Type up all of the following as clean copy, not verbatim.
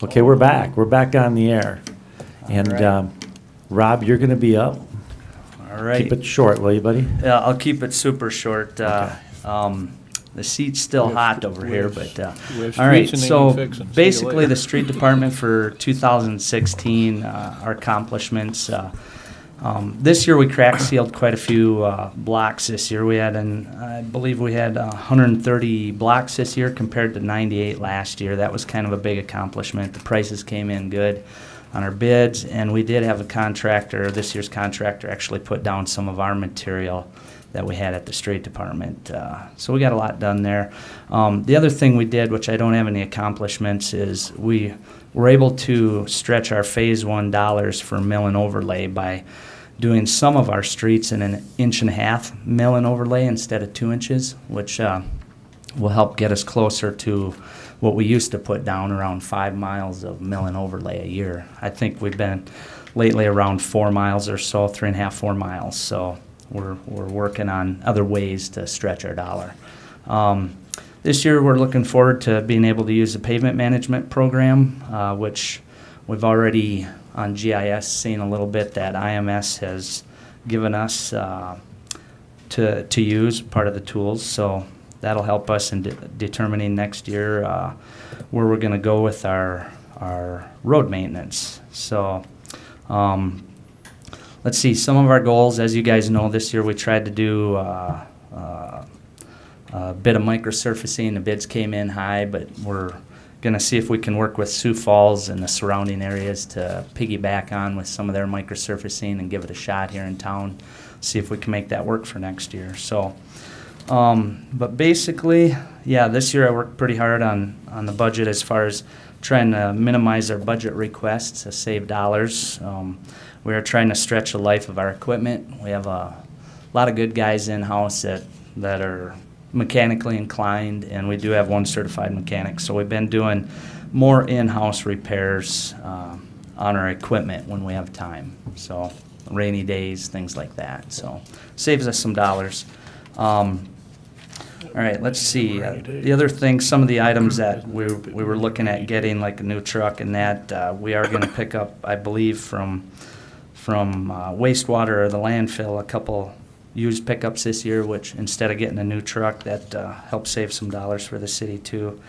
Okay, we're back. We're back on the air. And right. Rob, you're going to be up. All right. Keep it short, will you, buddy? Yeah, I'll keep it super short. The seat's still hot over here, but have all right. streets and they So need fixing. See you basically, later. the street department for 2016, our accomplishments. This year we crack sealed quite a few blocks. This year we had, I believe we had 130 blocks this year compared to 98 last year. That was kind of a big accomplishment. The prices came in good on our bids, and we did have a contractor. This year's contractor actually put down some of our material that we had at the street department. So we got a lot done there. The other thing we did, which I don't have any accomplishments, is we were able to stretch our Phase 1 dollars for mill and overlay by doing some of our streets in an 1.5 inch mill and overlay instead of 2 inches, which will help get us closer to what we used to put down, around 5 miles of mill and overlay a year. I think we've been lately around 4 miles or so, 3.5, 4 miles. So we're working on other ways to stretch our dollar. This year we're looking forward to being able to use the pavement management program, which we've already on GIS seen a little bit that IMS has given us to use, part of the tools. So that'll help us in determining next year where we're going to go with our road maintenance. So let's see, some of our goals, as you guys know, this year we tried to do a bit of microsurfacing. The bids came in high, but we're going to see if we can work with Sioux Falls and the surrounding areas to piggyback on with some of their microsurfacing and give it a shot here in town, see if we can make that work for next year. So, but basically, yeah, this year I worked pretty hard on the budget as far as trying to minimize our budget requests to save dollars. We are trying to stretch the life of our equipment. We have a lot of good guys in-house that are mechanically inclined, and we do have one certified mechanic. So we've been doing more in-house repairs on our equipment when we have time. So rainy days, things like that. So saves us some dollars. All right, let's see. The other thing, some of the items that we were looking at getting, like a new truck and that, we are going to pick up, I believe, from wastewater or the landfill, a couple used pickups this year, which instead of getting a new truck, that helps save some dollars for the city too.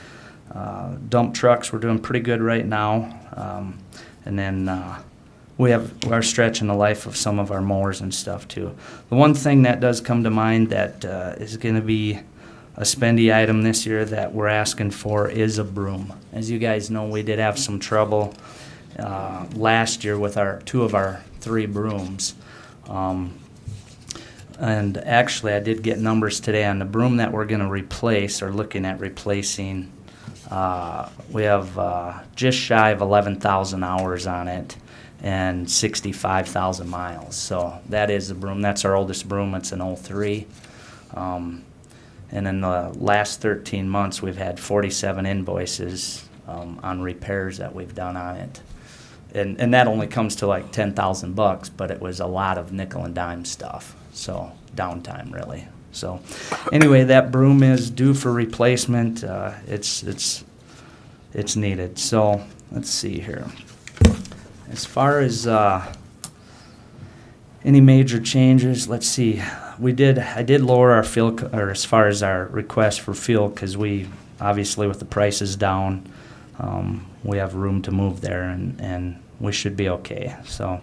Dump trucks, we're doing pretty good right now. And then we're stretching the life of some of our mowers and stuff too. The one thing that does come to mind that is going to be a spendy item this year that we're asking for is a broom. As you guys know, we did have some trouble last year with two of our 3 brooms. And actually, I did get numbers today on the broom that we're going to replace, or looking at replacing. We have just shy of 11,000 hours on it and 65,000 miles. So that is the broom. That's our oldest broom. It's an 03. And in the last 13 months, we've had 47 invoices on repairs that we've done on it. And that only comes to like $10,000, but it was a lot of nickel and dime stuff. So downtime, really. So anyway, that broom is due for replacement. It's needed. So let's see here. As far as any major changes, let's see. I did lower our fuel, or as far as our request for fuel, because we obviously, with the prices down, we have room to move there, and we should be okay. So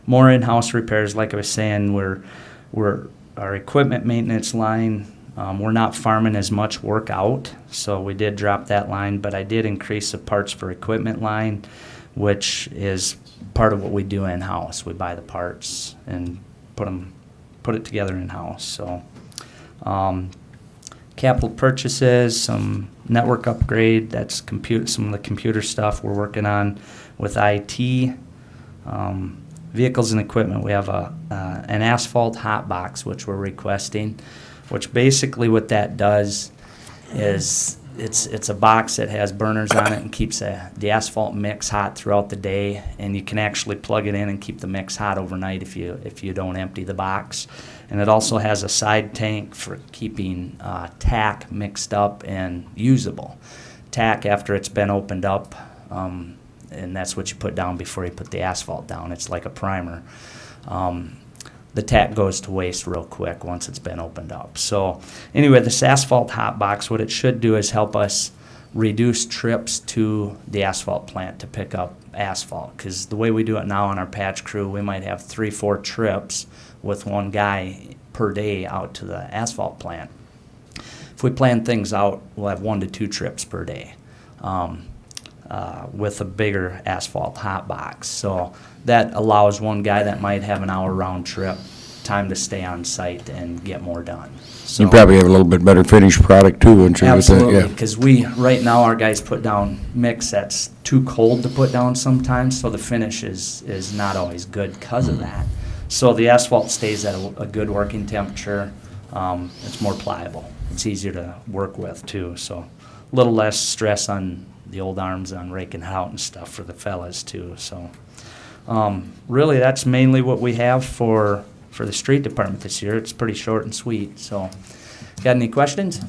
more in-house repairs, like I was saying, our equipment maintenance line, we're not farming as much work out, so we did drop that line, but I did increase the parts for equipment line, which is part of what we do in-house. We buy the parts and put it together in-house. So capital purchases, some network upgrade, that's some of the computer stuff we're working on with IT. Vehicles and equipment, we have an asphalt hot box, which we're requesting, which basically what that does is it's a box that has burners on it and keeps the asphalt mix hot throughout the day, and you can actually plug it in and keep the mix hot overnight if you don't empty the box. And it also has a side tank for keeping tack mixed up and usable. tack after it's been opened up, and that's what you put down before you put the asphalt down. It's like a primer. The tack goes to waste real quick once it's been opened up. So anyway, this asphalt hot box, what it should do is help us reduce trips to the asphalt plant to pick up asphalt, because the way we do it now on our patch crew, we might have 3-4 trips with one guy per day out to the asphalt plant. If we plan things out, we'll have 1 to 2 trips per day with a bigger asphalt hot box. So that allows one guy that might have an hour round trip time to stay on site and get more done. So You probably have a little bit better finished product too, wouldn't you? with that? absolutely, Yeah. because right now our guys put down mix that's too cold to put down sometimes, so the finish is not always good because of that. So the asphalt stays at a good working temperature. It's more pliable. It's easier to work with too, so a little less stress on the old arms on raking it out and stuff for the fellas too. So really, that's mainly what we have for the street department this year. It's pretty short and sweet. So, got any questions?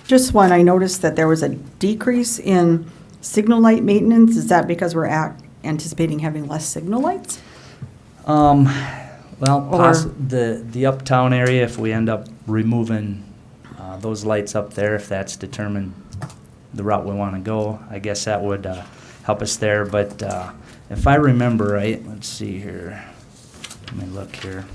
Just one, I noticed that there was a decrease in signal light maintenance. Is that because we're anticipating having less signal lights? Well, Or- the uptown area, if we end up removing those lights up there, if that's determined the route we want to go, I guess that would help us there. But if I remember right, let's see here. Let me look here.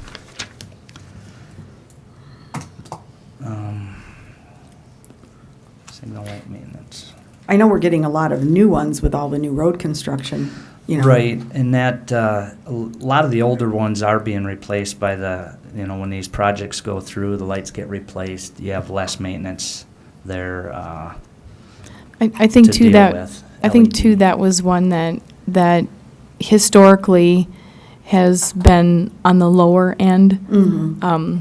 Signal light maintenance. I know we're getting a lot of new ones with all the new road construction, you know. Right, and that, a lot of the older ones are being replaced by when these projects go through, the lights get replaced, you have less maintenance there I think to too deal that with. I think too LED. that was one that historically has been on the lower end.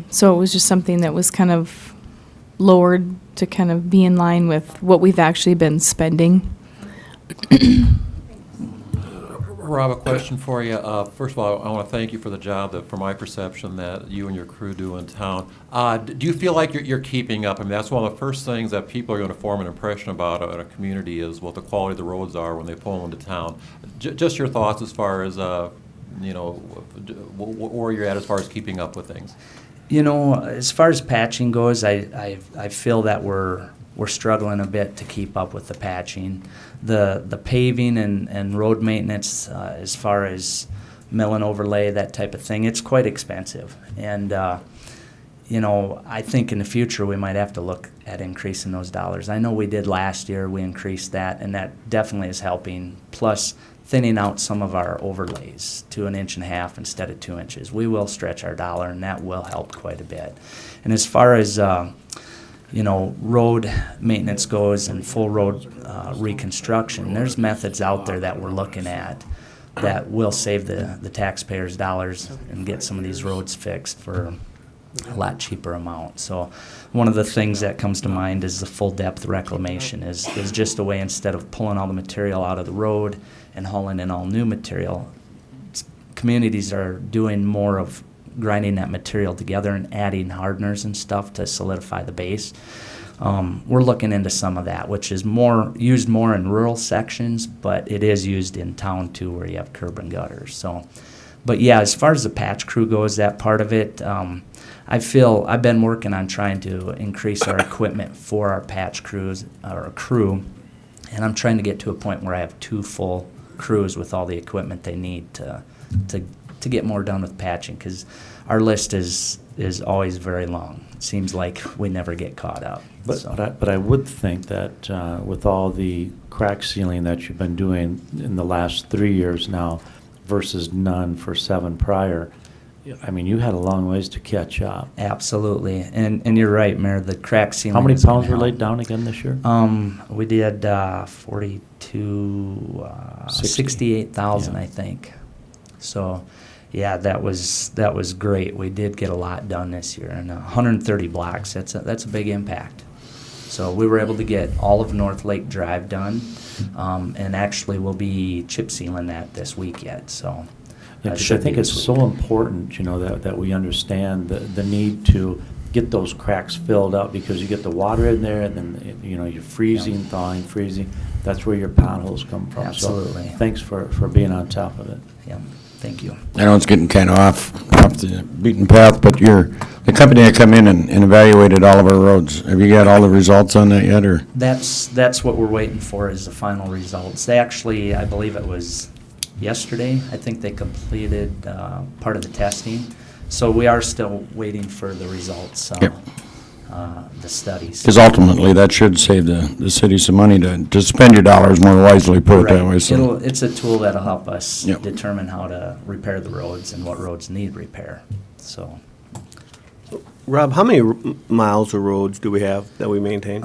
So it was just something that was kind of lowered to kind of be in line with what we've actually been spending. Rob, a question for you. First of all, I want to thank you for the job that, from my perception, that you and your crew do in town. Do you feel like you're keeping up? I mean, that's one of the first things that people are going to form an impression about in a community is what the quality of the roads are when they pull into town. Just your thoughts as far as, where you're at as far as keeping up with things. As far as patching goes, I feel that we're struggling a bit to keep up with the patching. The paving and road maintenance, as far as mill and overlay, that type of thing, it's quite expensive. And, I think in the future we might have to look at increasing those dollars. I know we did last year, we increased that, and that definitely is helping. Plus, thinning out some of our overlays to 1.5 inches instead of 2 inches. We will stretch our dollar, and that will help quite a bit. And as far as road maintenance goes and full road reconstruction, there's methods out there that we're looking at that will save the taxpayers' dollars and get some of these roads fixed for a lot cheaper amount. So one of the things that comes to mind is the full depth reclamation is just a way, instead of pulling all the material out of the road and hauling in all new material, communities are doing more of grinding that material together and adding hardeners and stuff to solidify the base. We're looking into some of that, which is used more in rural sections, but it is used in town too, where you have curb and gutters. So, but yeah, as far as the patch crew goes, that part of it, I feel I've been working on trying to increase our equipment for our patch crews, our crew, and I'm trying to get to a point where I have 2 full crews with all the equipment they need to get more done with patching, because our list is always very long. It seems like we never get caught up. So. But I would think that with all the crack sealing that you've been doing in the last 3 years now versus none for 7 prior, I mean, you had a long ways to catch up. Absolutely, and you're right, Mayor. The crack sealing. How many is gonna pounds were help. laid down again this year? We did 68,000, Yeah. I think. So, yeah, that was great. We did get a lot done this year, and 130 blocks. That's a big impact. So we were able to get all of North Lake Drive done, and actually we'll be chip sealing that this week yet. So. Yeah, 'cause I should think be it's this so week. important, that we understand the need to get those cracks filled up, because you get the water in there, and then, you know, you're freezing, thawing, freezing. That's where your potholes come from. Absolutely. So thanks for being on top of it. Yeah, thank you. I know it's getting kind of off the beaten path, but the company that come in and evaluated all of our roads, have you got all the results on that yet, or? That's what we're waiting for, is the final results. They actually, I believe it was yesterday, I think they completed part of the testing. So we are still waiting for the results, Yep. the studies. Because ultimately, that should save the city some money to spend your dollars more wisely, put it that way, Right. so. It's a tool that'll help us Yep. determine how to repair the roads and what roads need repair, so. Rob, how many miles of roads do we have that we maintain?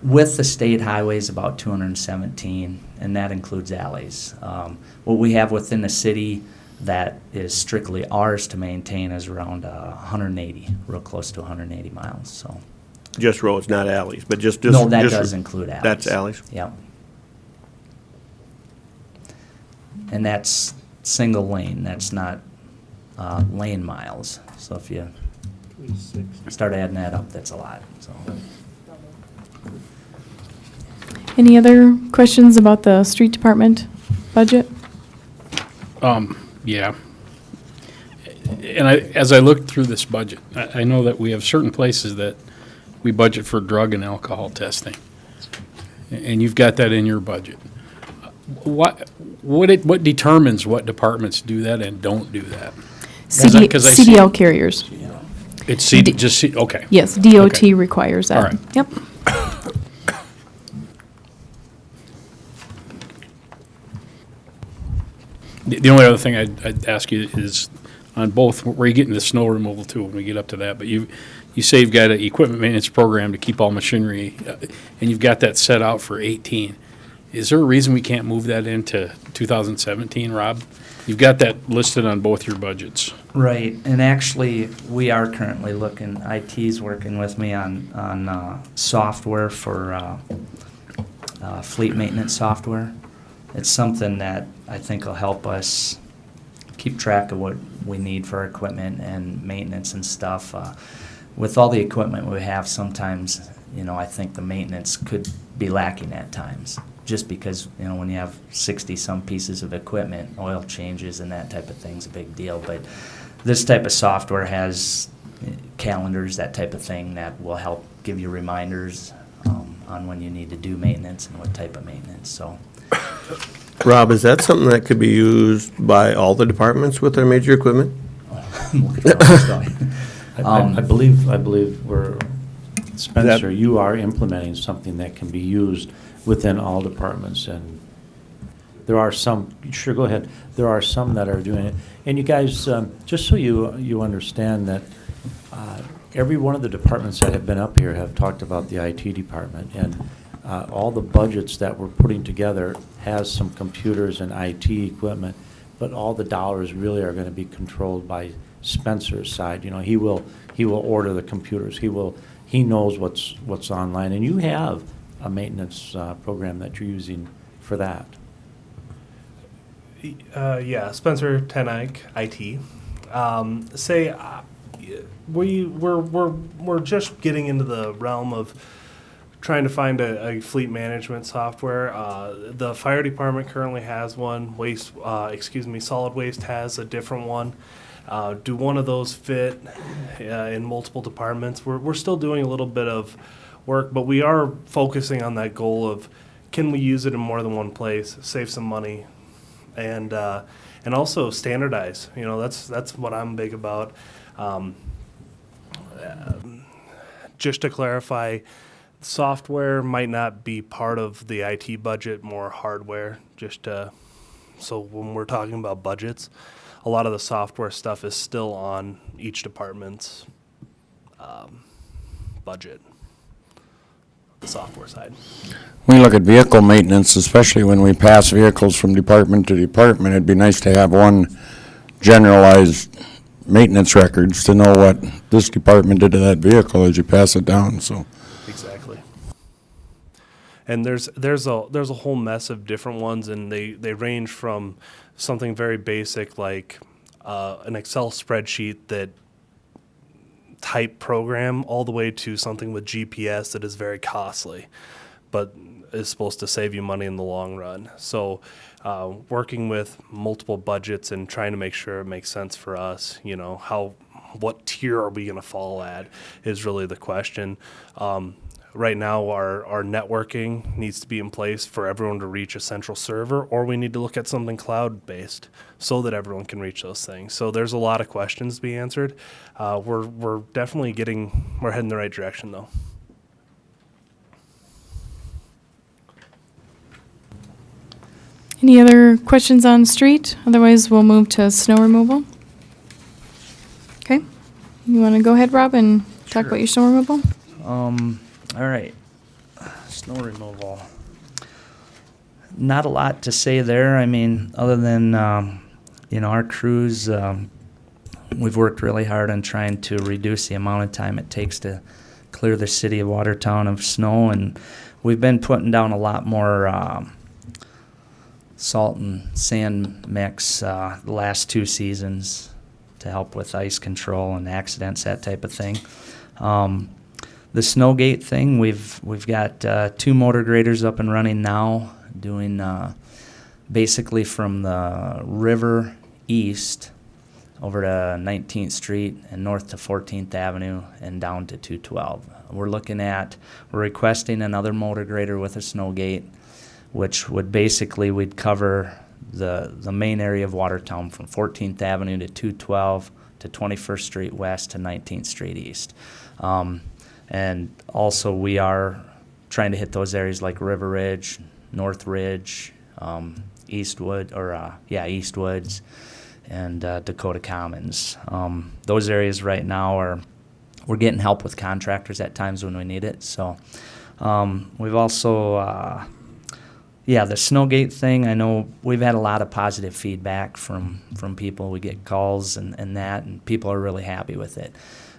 With the state highways, about 217, and that includes alleys. What we have within the city that is strictly ours to maintain is around 180, real close to 180 miles, so. Just roads, not alleys, but just. No, that just- does include alleys. That's alleys? Yep. And that's single lane, that's not lane miles. So if you start adding that up, that's a lot, so. Any other questions about the street department budget? Yeah. And as I looked through this budget, I know that we have certain places that we budget for drug and alcohol testing. And you've got that in your budget. What determines what departments do that and don't do that? Because I see- CDL carriers. It's okay. Yes, DOT Okay. requires that. All right. Yep. The only other thing I'd ask you is on both, where you get into snow removal too, when we get up to that, but you say you've got an equipment maintenance program to keep all machinery, and you've got that set out for 18. Is there a reason we can't move that into 2017, Rob? You've got that listed on both your budgets. Right, and actually, we are currently looking, IT's working with me on software for fleet maintenance software. It's something that I think will help us keep track of what we need for our equipment and maintenance and stuff. With all the equipment we have, sometimes, you know, I think the maintenance could be lacking at times. Just because, you know, when you have 60-some pieces of equipment, oil changes and that type of thing's a big deal. But this type of software has calendars, that type of thing, that will help give you reminders on when you need to do maintenance and what type of maintenance, so. Rob, is that something that could be used by all the departments with their major equipment? Look at where it's going. I believe we're, Spencer, you are implementing something that can be used within all departments, and there are some, sure, go ahead, there are some that are doing it. And you guys, just so you understand that every one of the departments that have been up here have talked about the IT department, and all the budgets that we're putting together has some computers and IT equipment, but all the dollars really are going to be controlled by Spencer's side. You know, he will order the computers. He knows what's online, and you have a maintenance program that you're using for that. Yeah, Spencer Tenike, IT. We're just getting into the realm of trying to find a fleet management software. The fire department currently has one. Solid waste has a different one. Do one of those fit in multiple departments? We're still doing a little bit of work, but we are focusing on that goal of, can we use it in more than one place, save some money, and also standardize. You know, that's what I'm big about. Just to clarify, software might not be part of the IT budget, more hardware. So when we're talking about budgets, a lot of the software stuff is still on each department's budget. The software side. We look at vehicle maintenance, especially when we pass vehicles from department to department. It'd be nice to have one generalized maintenance records to know what this department did to that vehicle as you pass it down, so. Exactly. And there's a whole mess of different ones, and they range from something very basic like an Excel spreadsheet that type program all the way to something with GPS that is very costly, but is supposed to save you money in the long run. So working with multiple budgets and trying to make sure it makes sense for us, what tier are we going to fall at is really the question. Right now, our networking needs to be in place for everyone to reach a central server, or we need to look at something cloud-based so that everyone can reach those things. So there's a lot of questions to be answered. We're definitely we're heading the right direction, though. Any other questions on street? Otherwise, we'll move to snow removal. Okay. You want to go ahead, Rob, and talk about your snow removal? All right, snow removal. Not a lot to say there. I mean, other than, our crews, we've worked really hard on trying to reduce the amount of time it takes to clear the city of Watertown of snow, and we've been putting down a lot more salt and sand mix the last 2 seasons to help with ice control and accidents, that type of thing. The Snowgate thing, we've got 2 motor graders up and running now, doing basically from the river east over to 19th Street and north to 14th Avenue and down to 212. We're requesting another motor grader with a Snowgate, which would basically, we'd cover the main area of Watertown from 14th Avenue to 212 to 21st Street West to 19th Street East. And also we are trying to hit those areas like River Ridge, North Ridge, Eastwoods, and Dakota Commons. Those areas right now we're getting help with contractors at times when we need it. So we've also, the Snowgate thing, I know we've had a lot of positive feedback from people. We get calls and that, and people are really happy with it.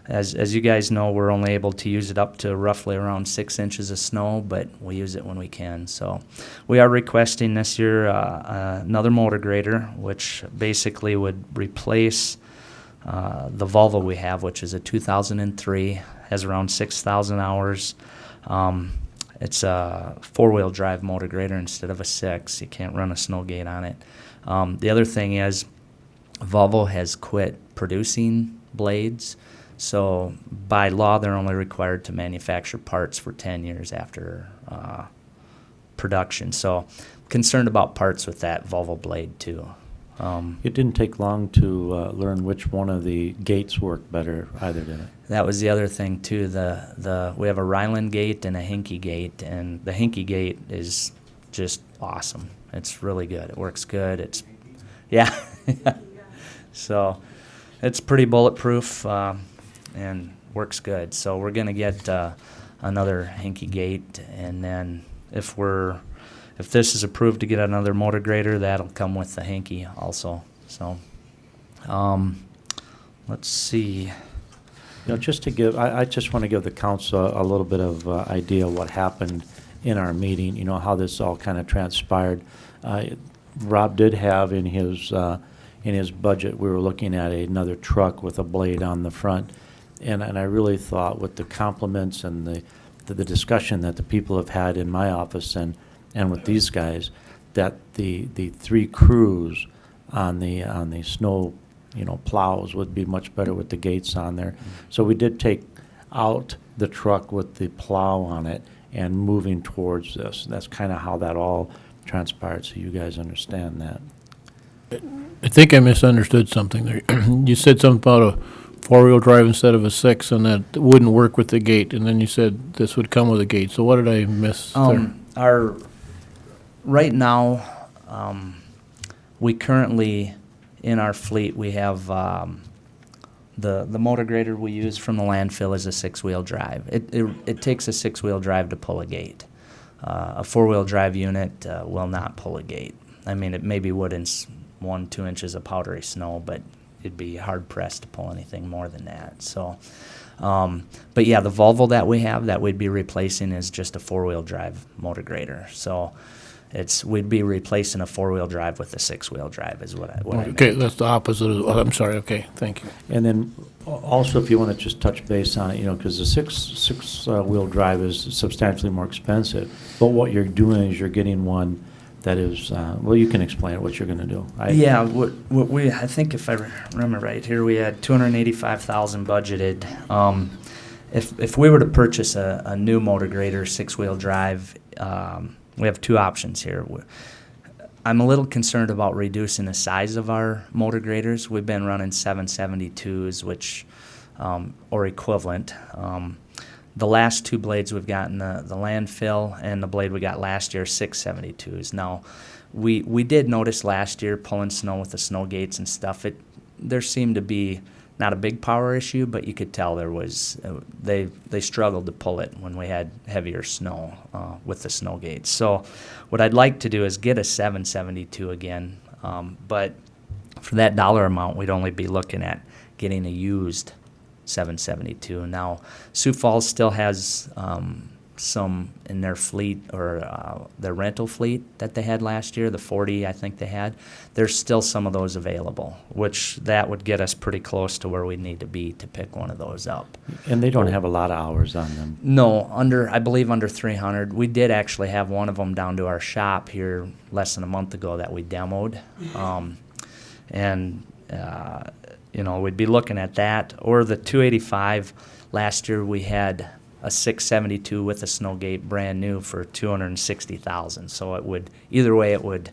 As you guys know, we're only able to use it up to roughly around 6 inches of snow, but we use it when we can. So we are requesting this year another motor grader, which basically would replace the Volvo we have, which is a 2003, has around 6,000 hours. It's a 4-wheel drive motor grader instead of a 6. You can't run a Snowgate on it. The other thing is Volvo has quit producing blades. So by law, they're only required to manufacture parts for 10 years after production. So concerned about parts with that Volvo blade too. It didn't take long to learn which one of the gates worked better either, did it? That was the other thing too. We have a Ryland gate and a Hinky gate, and the Hinky gate is just awesome. It's really good. It works good. So it's pretty bulletproof. And works good. So we're gonna get another Hinky gate, and then if this is approved to get another motor grader, that'll come with the Hinky also. So let's see. Just to give, I just want to give the council a little bit of idea what happened in our meeting. How this all kind of transpired. Rob did have in his budget, we were looking at another truck with a blade on the front. And I really thought with the compliments and the discussion that the people have had in my office and with these guys, that the 3 crews on the snow, plows would be much better with the gates on there. So we did take out the truck with the plow on it and moving towards this. That's kind of how that all transpired, so you guys understand that. I think I misunderstood something there. You said something about a 4-wheel drive instead of a 6, and that wouldn't work with the gate, and then you said this would come with a gate. So what did I miss there? Right now, we currently, in our fleet, we have the motor grader we use from the landfill is a 6-wheel drive. It takes a 6-wheel drive to pull a gate. A 4-wheel drive unit will not pull a gate. I mean, it maybe would in 1-2 inches of powdery snow, but it'd be hard pressed to pull anything more than that. So, but yeah, the Volvo that we have that we'd be replacing is just a 4-wheel drive motor grader. So we'd be replacing a four-wheel drive with a six-wheel drive is what I meant. Okay, that's the opposite of, I'm sorry, okay, thank you. And then also, if you want to just touch base on it, because the six-wheel drive is substantially more expensive, but what you're doing is you're getting one that is, well, you can explain it, what you're going to do. Yeah, what we, I think if I remember right, here we had 285,000 budgeted. If we were to purchase a new motor grader, six-wheel drive, we have two options here. I'm a little concerned about reducing the size of our motor graders. We've been running 772s, which, or equivalent. The last two blades we've gotten, the landfill and the blade we got last year, 672s. Now, we did notice last year pulling snow with the snow gates and stuff, there seemed to be not a big power issue, but you could tell there was, they struggled to pull it when we had heavier snow with the snow gates. So what I'd like to do is get a 772 again, but for that dollar amount, we'd only be looking at getting a used 772. Now, Sioux Falls still has some in their fleet, or their rental fleet that they had last year, the 40 I think they had. There's still some of those available, which that would get us pretty close to where we need to be to pick one of those up. And they don't have a lot of hours on them. No, I believe under 300. We did actually have one of them down to our shop here less than a month ago that we demoed. We'd be looking at that. Or the 285, last year we had a 672 with a snow gate brand new for 260,000. So it would, either way, it would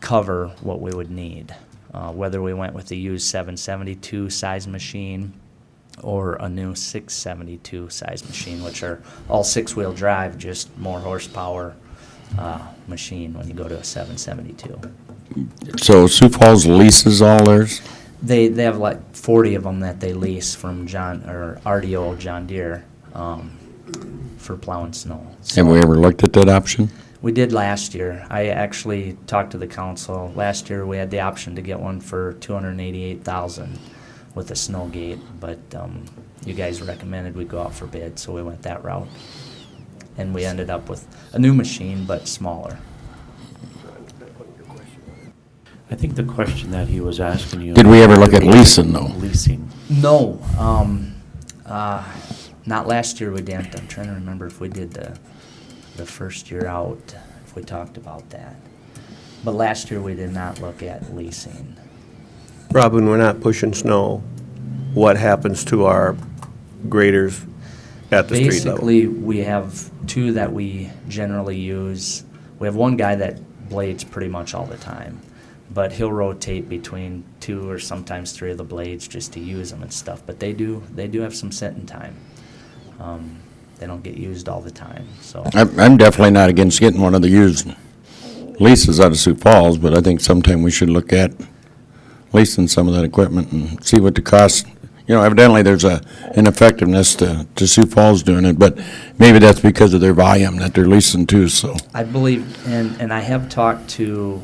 cover what we would need. Whether we went with the used 772 size machine or a new 672 size machine, which are all six-wheel drive, just more horsepower machine when you go to a 772. So Sioux Falls leases all theirs? They have like 40 of them that they lease from RDO John Deere for plowing snow. So Have we ever looked at that option? we did last year. I actually talked to the council. Last year we had the option to get one for $288,000 with a snow gate, but you guys recommended we go out for bid, so we went that route. And we ended up with a new machine, but smaller. I think the question that he was asking you. Did we ever look at leasing, though? Leasing. No, not last year we didn't. I'm trying to remember if we did the first year out, if we talked about that. But last year we did not look at leasing. Rob, when we're not pushing snow, what happens to our graders at the street level? Basically, we have two that we generally use. We have one guy that blades pretty much all the time, but he'll rotate between two or sometimes three of the blades just to use them and stuff. But they do have some sitting time. They don't get used all the time, so. I'm definitely not against getting one of the used leases out of Sioux Falls, but I think sometime we should look at leasing some of that equipment and see what the cost. Evidently there's an effectiveness to Sioux Falls doing it, but maybe that's because of their volume that they're leasing too, so. I believe, and I have talked to,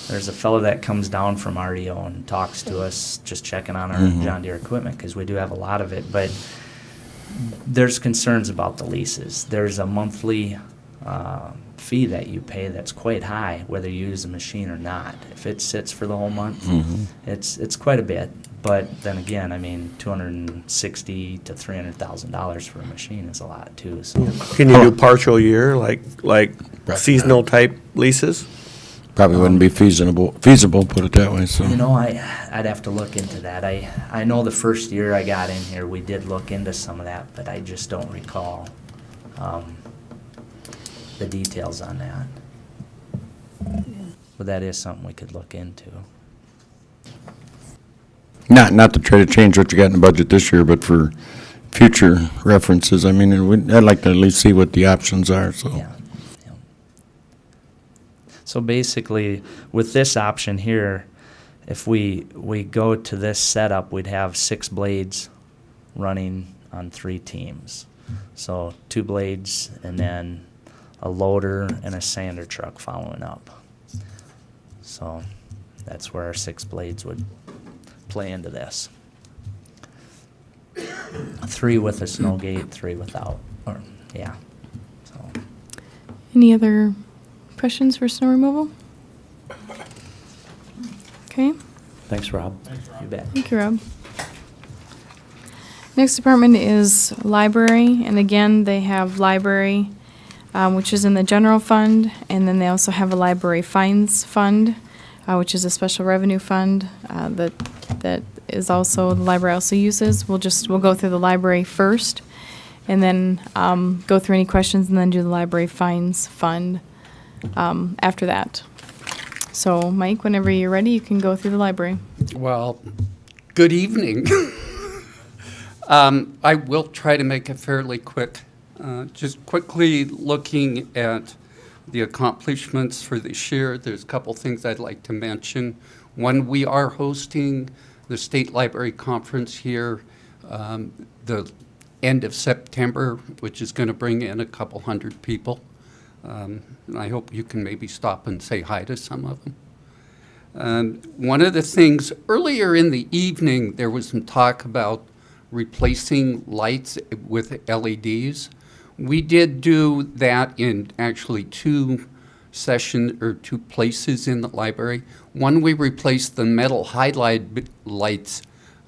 there's a fellow that comes down from RDO and talks to us, just checking on our John Deere equipment, because we do have a lot of it, but there's concerns about the leases. There's a monthly fee that you pay that's quite high, whether you use the machine or not. If it sits for the whole month, it's quite a bit. But then again, $260,000 to $300,000 for a machine is a lot too. So Can you do partial year, like seasonal type leases? Probably wouldn't be feasible, put it that way, so. I'd have to look into that. I know the first year I got in here, we did look into some of that, but I just don't recall the details on that. But that is something we could look into. Not to try to change what you got in the budget this year, but for future references, I'd like to at least see what the options are, so. Yeah. So basically, with this option here, if we go to this setup, we'd have 6 blades running on 3 teams. So 2 blades and then a loader and a sander truck following up. So that's where our 6 blades would play into this. 3 with a snow gate, 3 without, So. Any other Questions for snow removal? Okay, Thanks, Rob. You bet. thank you, Rob. Next department is library, and again, they have library, which is in the general fund, and then they also have a library fines fund, which is a special revenue fund, that is also, the library also uses. We'll go through the library first, and then, go through any questions, and then do the library fines fund, after that. So, Mike, whenever you're ready, you can go through the library. Well, good evening. I will try to make it fairly quick. Just quickly looking at the accomplishments for this year, there's a couple things I'd like to mention. One, we are hosting the State Library Conference here the end of September, which is going to bring in a couple hundred people. And I hope you can maybe stop and say hi to some of them. One of the things, earlier in the evening, there was some talk about replacing lights with LEDs. We did do that in actually two places in the library. One, we replaced the metal highlight lights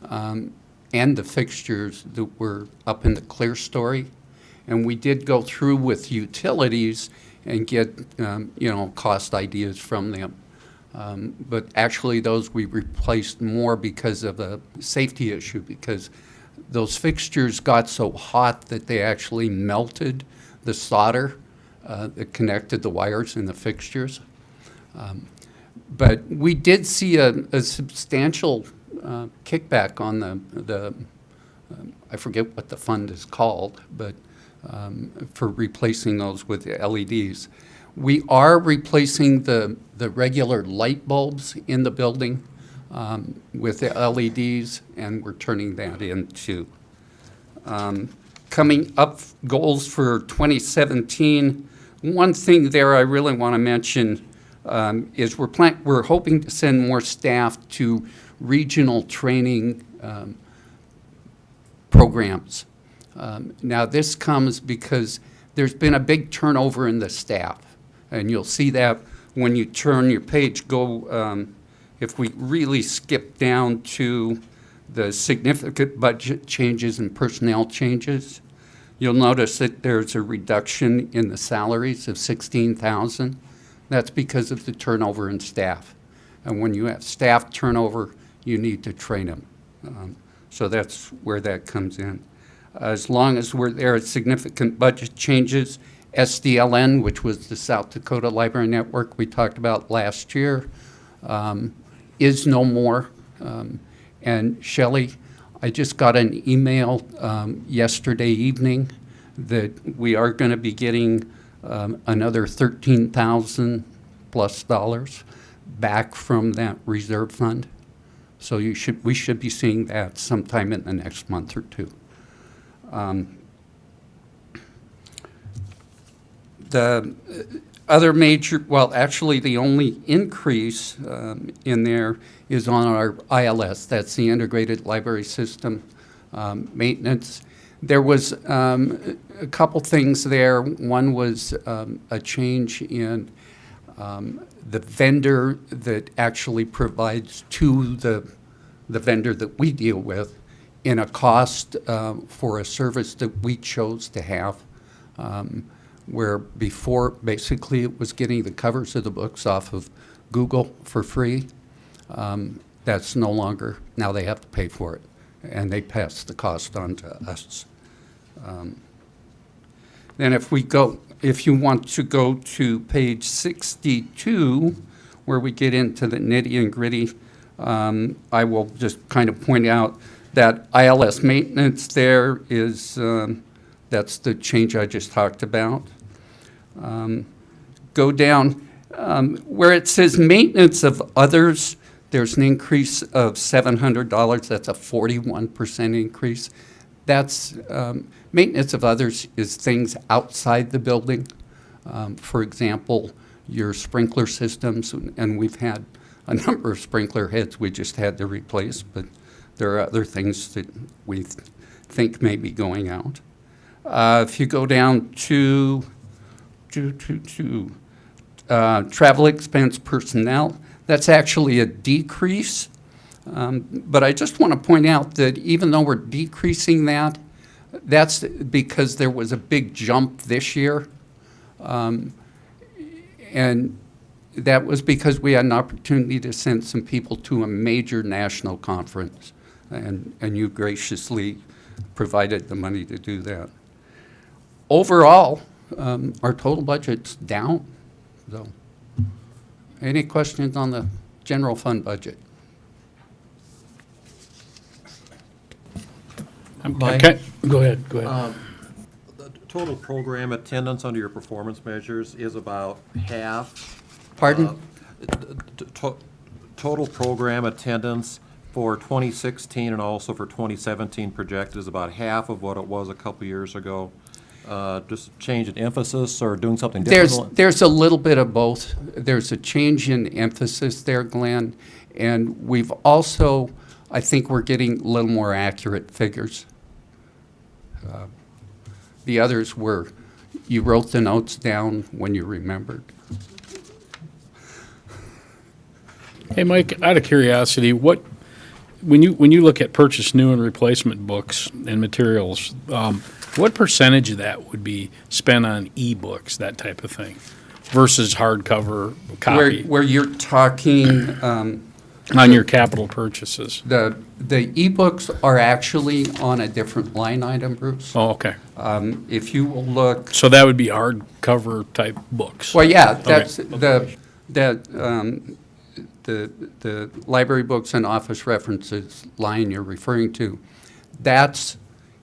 and the fixtures that were up in the clear story. And we did go through with utilities and get, cost ideas from them. But actually those we replaced more because of a safety issue, because those fixtures got so hot that they actually melted the solder that connected the wires in the fixtures. But we did see a substantial kickback on the I forget what the fund is called, but for replacing those with the LEDs. We are replacing the regular light bulbs in the building with the LEDs, and we're turning that into. Coming up, goals for 2017. One thing there I really want to mention is we're hoping to send more staff to regional training programs. Now this comes because there's been a big turnover in the staff, and you'll see that when you turn your page. If we really skip down to the significant budget changes and personnel changes, you'll notice that there's a reduction in the salaries of $16,000. That's because of the turnover in staff. And when you have staff turnover, you need to train them. So that's where that comes in. As long as there are significant budget changes, SDLN, which was the South Dakota Library Network we talked about last year, is no more. And Shelley, I just got an email yesterday evening that we are going to be getting another $13,000 plus back from that reserve fund. So we should be seeing that sometime in the next month or two. The other major, well, actually the only increase in there is on our ILS. That's the Integrated Library System maintenance. There was a couple things there. One was a change in the vendor that actually provides to the vendor that we deal with in a cost for a service that we chose to have. Where before, basically, it was getting the covers of the books off of Google for free. That's no longer, now they have to pay for it, and they pass the cost on to us. Then if you want to go to page 62, where we get into the nitty and gritty, I will just kind of point out that ILS maintenance there is, that's the change I just talked about. Go down where it says maintenance of others, there's an increase of $700. That's a 41% increase. That's maintenance of others is things outside the building. For example, your sprinkler systems, and we've had a number of sprinkler heads we just had to replace, but there are other things that we think may be going out. If you go down to travel expense personnel, that's actually a decrease. But I just want to point out that even though we're decreasing that, that's because there was a big jump this year. And that was because we had an opportunity to send some people to a major national conference. And you graciously provided the money to do that. Overall, our total budget's down. So, any questions on the general fund budget? Mike? Okay, go ahead, go ahead. The total program attendance under your performance measures is about half. Pardon? Total program attendance for 2016 and also for 2017 projected is about half of what it was a couple years ago. Just change in emphasis or doing something different? There's a little bit of both. There's a change in emphasis there, Glenn, and we've also, I think we're getting a little more accurate figures. The others were, you wrote the notes down when you remembered. Hey, Mike, out of curiosity, when you look at purchase new and replacement books and materials, what percentage of that would be spent on e-books, that type of thing, versus hardcover copy Where you're talking, on your capital purchases? the e-books are actually on a different line item, Bruce. Oh, okay. If you will look, So that would be hardcover type books? well, yeah, Okay. that's the library books and office references line you're referring to. That's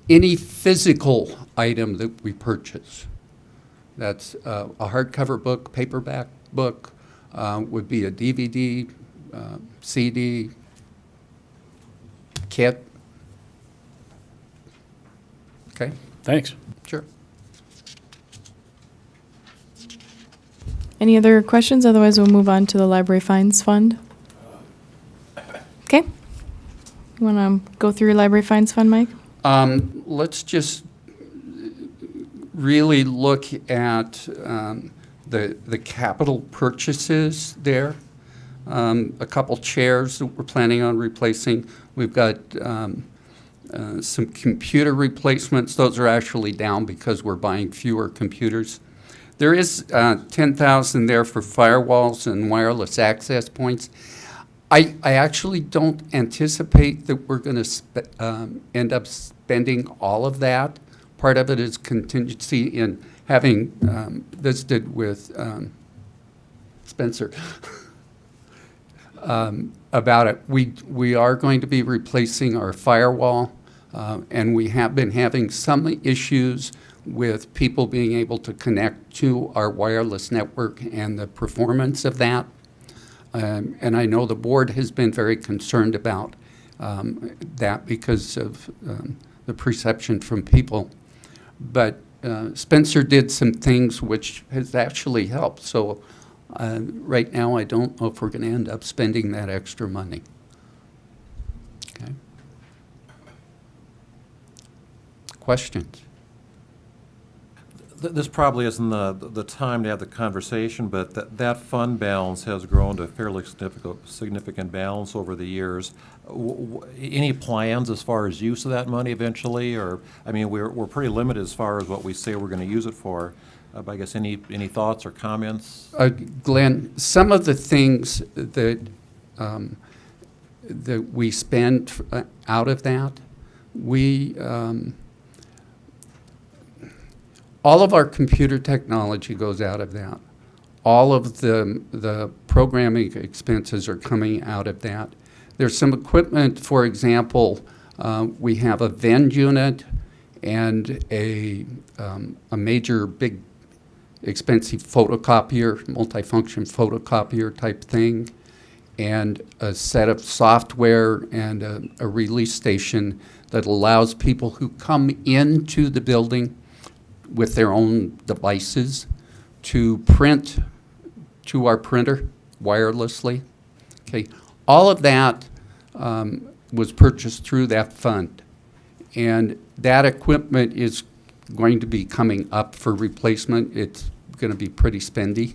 any physical item that we purchase. That's a hardcover book, paperback book, would be a DVD, CD, kit. Okay, Thanks. sure. Any other questions? Otherwise, we'll move on to the library fines fund. Okay. You want to go through your library fines fund, Mike? Let's just really look at the capital purchases there. A couple chairs that we're planning on replacing. We've got some computer replacements. Those are actually down because we're buying fewer computers. There is $10,000 there for firewalls and wireless access points. I actually don't anticipate that we're going to end up spending all of that. Part of it is contingency in having visited with Spencer about it. We are going to be replacing our firewall, and we have been having some issues with people being able to connect to our wireless network and the performance of that. And I know the board has been very concerned about that because of the perception from people. But Spencer did some things which has actually helped. So right now, I don't know if we're going to end up spending that extra money. Okay. Questions? This probably isn't the time to have the conversation, but that fund balance has grown to a fairly significant balance over the years. Any plans as far as use of that money eventually? Or, I mean, we're pretty limited as far as what we say we're going to use it for. But I guess any thoughts or comments? Glenn, some of the things that that we spend out of that, all of our computer technology goes out of that. All of the programming expenses are coming out of that. There's some equipment, for example, we have a Venn unit and a major big expensive photocopier, multifunction photocopier type thing, and a set of software and a release station that allows people who come into the building with their own devices to print to our printer wirelessly. Okay, all of that was purchased through that fund, and that equipment is going to be coming up for replacement. It's going to be pretty spendy.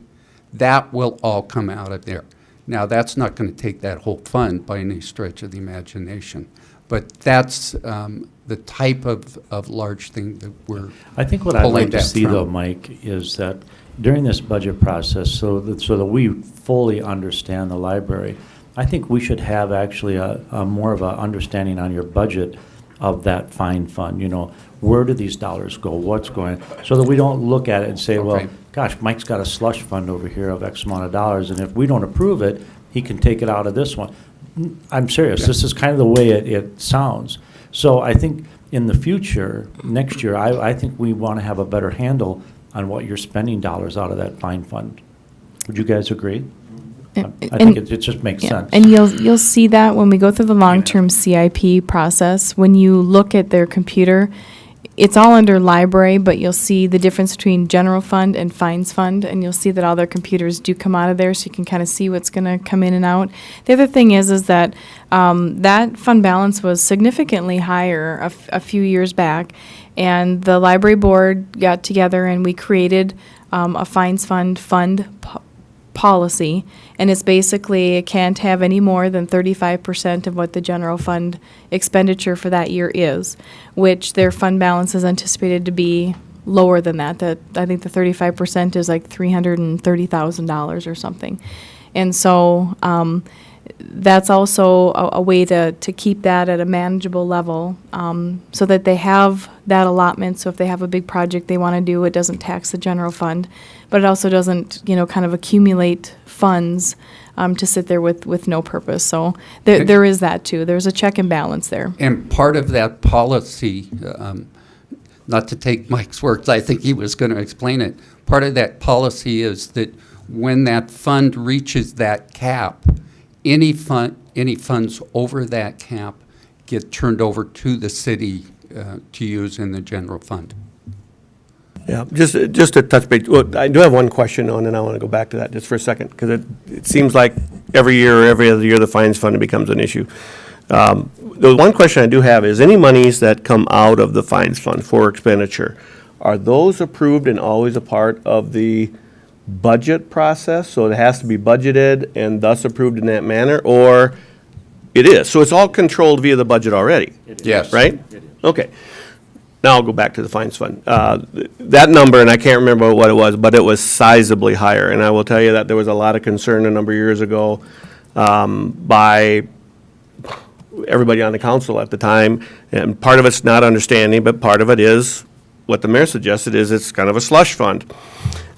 That will all come out of there. Now, that's not going to take that whole fund by any stretch of the imagination, but that's the type of large thing that we're I think what I'd pulling like to that see, from. though, Mike, is that during this budget process, so that we fully understand the library, I think we should have actually a more of a understanding on your budget of that fine fund. You know, where do these dollars go? What's going, so that we don't look at it and say, well, Okay. gosh, Mike's got a slush fund over here of X amount of dollars, and if we don't approve it, he can take it out of this one. I'm serious. Yeah. This is kind of the way it sounds. So I think in the future, next year, I think we want to have a better handle on what you're spending dollars out of that fine fund. Would you guys agree? I think it just makes Yeah, sense. and you'll see that when we go through the long-term CIP process, when you look at their computer, it's all under library, but you'll see the difference between general fund and fines fund, and you'll see that all their computers do come out of there, so you can kind of see what's going to come in and out. The other thing is that that fund balance was significantly higher a few years back, and the library board got together and we created a fines fund policy, and it's basically, it can't have any more than 35% of what the general fund expenditure for that year is, which their fund balance is anticipated to be lower than that. I think the 35% is like $330,000 or something. And so that's also a way to keep that at a manageable level, so that they have that allotment. So if they have a big project they want to do, it doesn't tax the general fund, but it also doesn't, kind of accumulate funds to sit there with no purpose. So there is that too. There's a check and balance there. And part of that policy, not to take Mike's words, I think he was going to explain it. Part of that policy is that when that fund reaches that cap, any funds over that cap get turned over to the city to use in the general fund. Yeah, just to touch base, well, I do have one question on, and I want to go back to that just for a second, because it seems like every year or every other year, the fines fund becomes an issue. The one question I do have is, any monies that come out of the fines fund for expenditure, are those approved and always a part of the budget process? So it has to be budgeted and thus approved in that manner, or it is? So it's all controlled via the budget already? Yes. Right? Okay. Now I'll go back to the fines fund. That number, and I can't remember what it was, but it was sizably higher. And I will tell you that there was a lot of concern a number of years ago by everybody on the council at the time. And part of it's not understanding, but part of it is what the mayor suggested, is it's kind of a slush fund.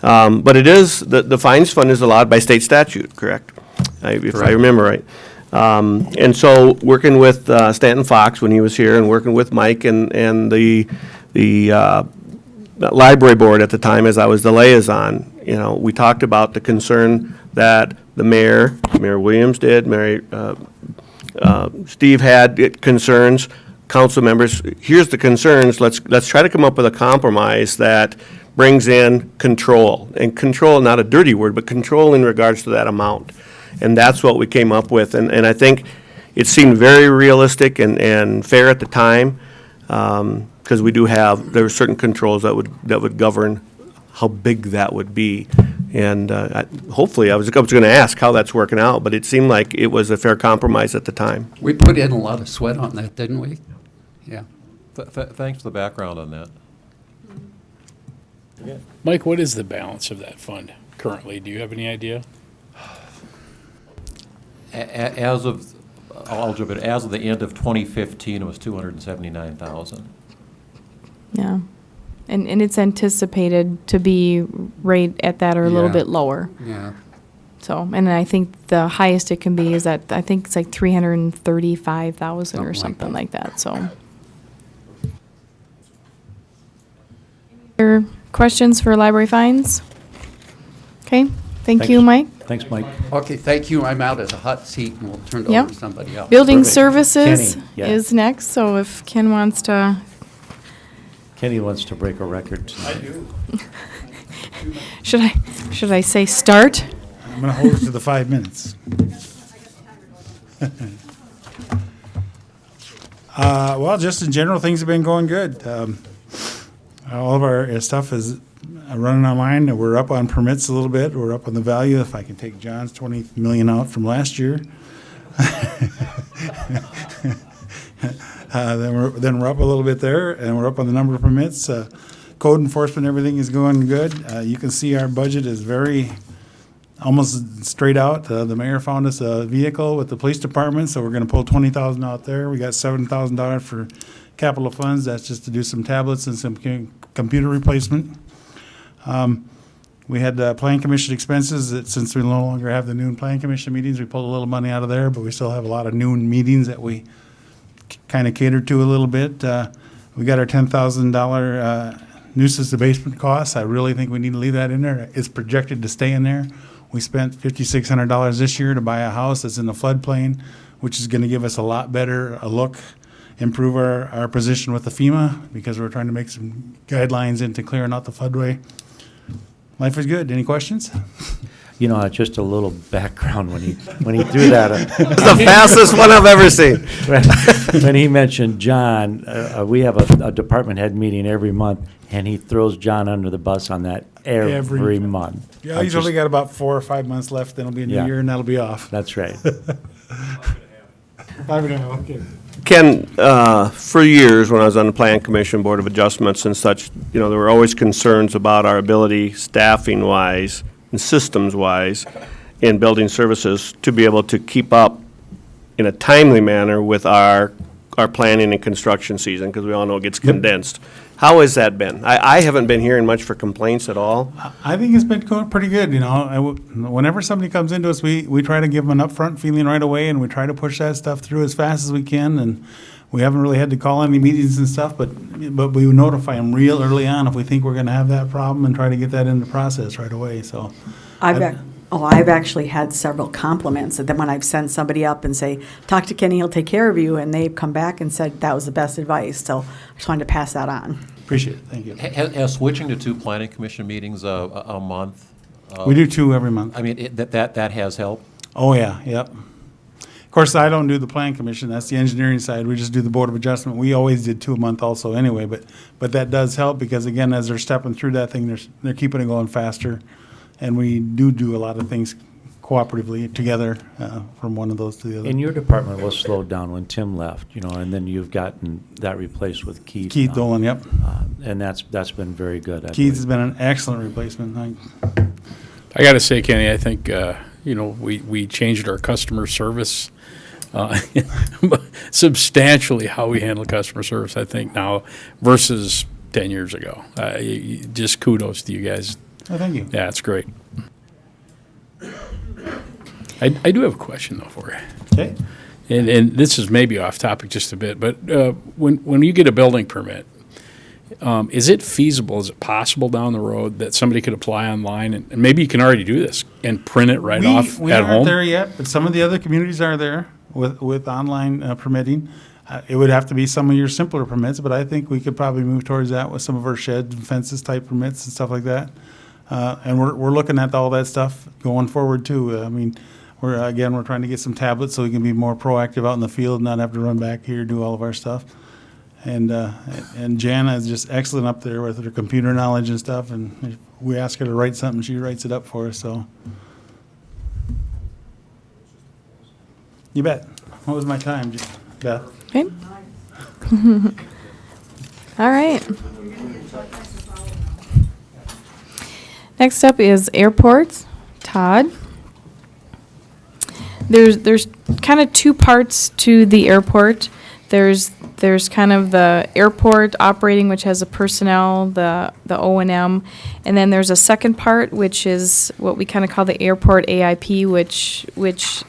But it is, the fines fund is allowed by state statute, correct? If I remember right. And so, working with Stanton Fox when he was here, and working with Mike and the library board at the time, as I was the liaison, we talked about the concern that the Mayor Williams did, Steve had concerns, council members, here's the concerns, let's try to come up with a compromise that brings in control, and control, not a dirty word, but control in regards to that amount. And that's what we came up with, and I think it seemed very realistic and fair at the time, because there were certain controls that would govern how big that would be. And hopefully, I was going to ask how that's working out, but it seemed like it was a fair compromise at the time. We put in a lot of sweat on that, didn't we? Yeah. Thanks for the background on that. Mike, what is the balance of that fund currently? Do you have any idea? As of the end of 2015, it was 279,000. Yeah. And it's anticipated to be right at that or a little Yeah. bit lower. Yeah. So, and I think the highest it can be is I think it's like 335,000 or something like that, so. Other questions for library fines? Okay, thank you, Mike. Thanks, Mike. Okay, thank you. I'm out of the hot seat, and we'll turn it Yep. over to somebody else. Building Perfect. services Kenny, yeah. is next, so if Ken wants to, Kenny wants to break a record tonight. should I say start? I'm going to hold it to the 5 minutes. Well, just in general, things have been going good. All of our stuff is running online. We're up on permits a little bit. We're up on the value. If I can take John's 20 million out from last year. Then we're up a little bit there, and we're up on the number of permits. Code enforcement, everything is going good. You can see our budget is very, almost straight out. The mayor found us a vehicle with the police department, so we're gonna pull $20,000 out there. We got $7,000 for capital funds. That's just to do some tablets and some computer replacement. We had plan commission expenses that since we no longer have the noon plan commission meetings, we pulled a little money out of there, but we still have a lot of noon meetings that we kind of catered to a little bit. We got our $10,000 nuisance abatement costs. I really think we need to leave that in there. It's projected to stay in there. We spent $5,600 this year to buy a house that's in the floodplain, which is going to give us a lot better a look, improve our position with the FEMA, because we're trying to make some guidelines into clearing out the floodway. Life is good. Any questions? You know, just a little background when he threw that. It's the fastest one I've ever seen. When he mentioned John, we have a department head meeting every month, and he throws John under the bus on that every month. Yeah, he's only got about 4 or 5 months left. Then it'll be a new Yeah. year, and that'll be off. That's right. 5.5. Okay. Ken, for years, when I was on the Plan Commission, Board of Adjustments and such, you know, there were always concerns about our ability, staffing-wise and systems-wise, in building services to be able to keep up in a timely manner with our planning and construction season, because we all know it gets condensed. How has that been? I haven't been hearing much for complaints at all. I think it's been going pretty good, you know. Whenever somebody comes into us, we try to give them an upfront feeling right away, and we try to push that stuff through as fast as we can, and we haven't really had to call any meetings and stuff, but we would notify them real early on if we think we're gonna have that problem and try to get that in the process right away, so. I've actually had several compliments that then when I've sent somebody up and say, talk to Kenny, he'll take care of you, and they've come back and said that was the best advice, so I just wanted to pass that on. Appreciate it, thank you. Has switching to 2 planning commission meetings a month? We do 2 every month. I mean, that has helped? Oh, yeah, yep. Of course, I don't do the plan commission, that's the engineering side, we just do the Board of Adjustment. We always did 2 a month also anyway, but that does help, because again, as they're stepping through that thing, they're keeping it going faster. And we do a lot of things cooperatively together from one of those to the other. And your department was slowed down when Tim left, you know, and then you've gotten that replaced with Keith. Keith now. Dolan, yep. And that's been very good. I Keith believe. has been an excellent replacement. I got to say, Kenny, I think, you know, we changed our customer service substantially, how we handle customer service, I think, now versus 10 years ago. Just kudos to you guys. Oh, thank you. Yeah, it's great. I do have a question, though, for you. Okay. And this is maybe off topic just a bit, but when you get a building permit, is it feasible, is it possible down the road that somebody could apply online, and maybe you can already do this, and print it right off We at aren't home? there yet, but some of the other communities are there with online permitting. It would have to be some of your simpler permits, but I think we could probably move towards that with some of our sheds and fences type permits and stuff like that. And we're looking at all that stuff going forward too. I mean, we're trying to get some tablets so we can be more proactive out in the field, not have to run back here, do all of our stuff. And Jana is just excellent up there with her computer knowledge and stuff, and if we ask her to write something, she writes it up for us, so. You bet. What was my time, Beth? Okay. All right. Next up is airports. Todd. There's kind of 2 parts to the airport. There's kind of the airport operating, which has the personnel, the O&M, and then there's a second part, which is what we kind of call the airport AIP, which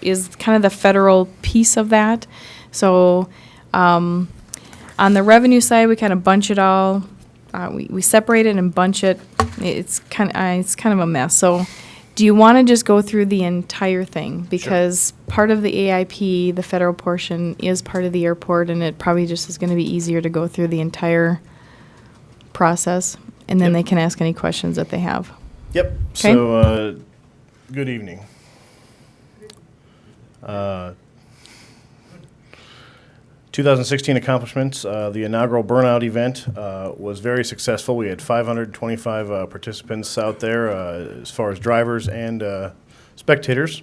is kind of the federal piece of that. So on the revenue side, we kind of bunch it all. We separate it and bunch it. It's kind of a mess. So do you want to just go through the entire thing? Because part of the AIP, the federal portion, is part of the airport, and it probably just is going to be easier to go through the entire process, and then they can ask any questions that they have. Yep. Okay. So, good evening. 2016 accomplishments, the inaugural burnout event was very successful. We had 525 participants out there as far as drivers and spectators.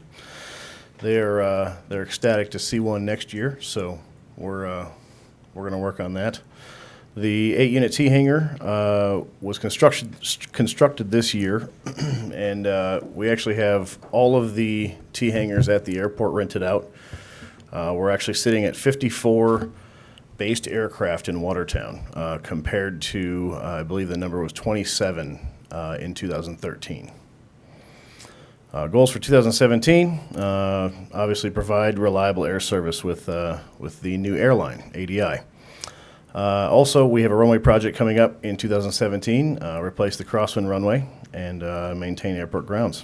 They're ecstatic to see one next year, so we're going to work on that. The 8-unit T-hanger was constructed this year, and we actually have all of the T-hangers at the airport rented out. We're actually sitting at 54 based aircraft in Watertown, compared to, I believe the number was 27 in 2013. Goals for 2017, obviously provide reliable air service with the new airline, ADI. Also, we have a runway project coming up in 2017, replace the crosswind runway and maintain airport grounds.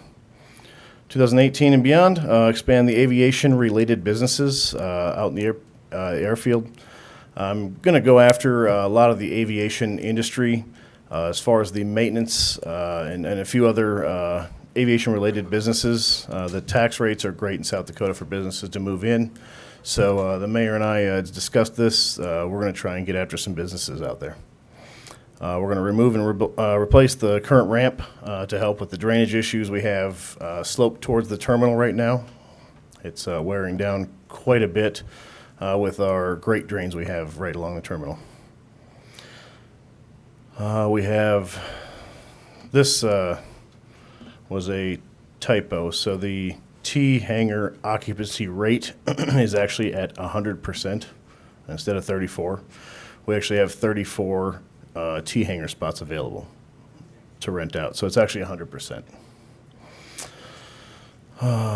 2018 and beyond, expand the aviation-related businesses out in the airfield. I'm going to go after a lot of the aviation industry as far as the maintenance and a few other aviation-related businesses. The tax rates are great in South Dakota for businesses to move in. So the mayor and I discussed this. We're going to try and get after some businesses out there. We're going to remove and replace the current ramp to help with the drainage issues we have sloped towards the terminal right now. It's wearing down quite a bit with our great drains we have right along the terminal. We have this was a typo. So the T-hanger occupancy rate is actually at 100% instead of 34. We actually have 34 T-hanger spots available to rent out. So it's actually 100%.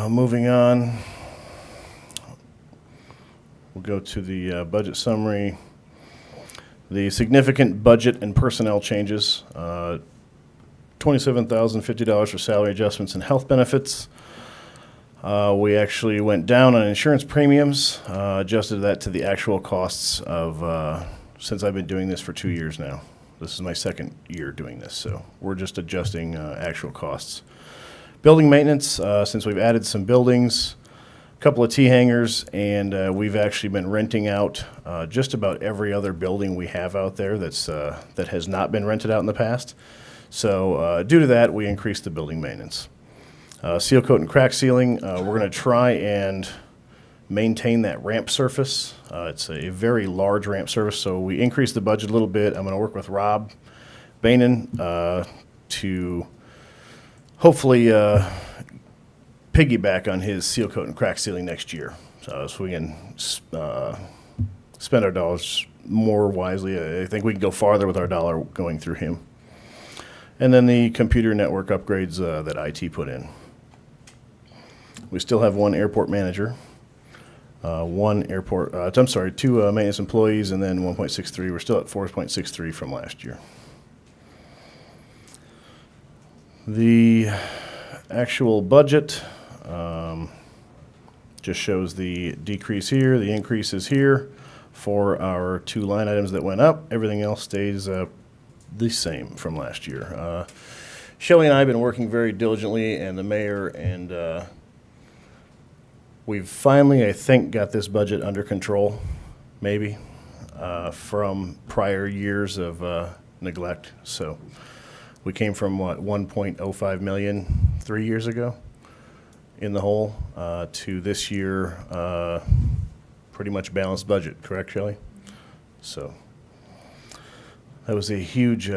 Moving on, we'll go to the budget summary. The significant budget and personnel changes, $27,050 for salary adjustments and health benefits. We actually went down on insurance premiums, adjusted that to the actual costs of, since I've been doing this for 2 years now. This is my second year doing this, so we're just adjusting actual costs. Building maintenance, since we've added some buildings, a couple of T-hangers, and we've actually been renting out just about every other building we have out there that has not been rented out in the past. So due to that, we increased the building maintenance. Seal coat and crack sealing, we're going to try and maintain that ramp surface. It's a very large ramp surface, so we increased the budget a little bit. I'm going to work with Rob Bainan to hopefully piggyback on his seal coat and crack sealing next year, so we can spend our dollars more wisely. I think we can go farther with our dollar going through him. And then the computer network upgrades that IT put in. We still have one airport manager, two maintenance employees, and then 1.63. We're still at 4.63 from last year. The actual budget just shows the decrease here, the increases here for our two line items that went up. Everything else stays the same from last year. Shelley and I have been working very diligently, and the mayor, and we've finally, I think, got this budget under control, maybe, from prior years of neglect. So we came from, what, 1.05 million 3 years ago in the hole to this year, pretty much balanced budget, correct, Shelley? So that was a huge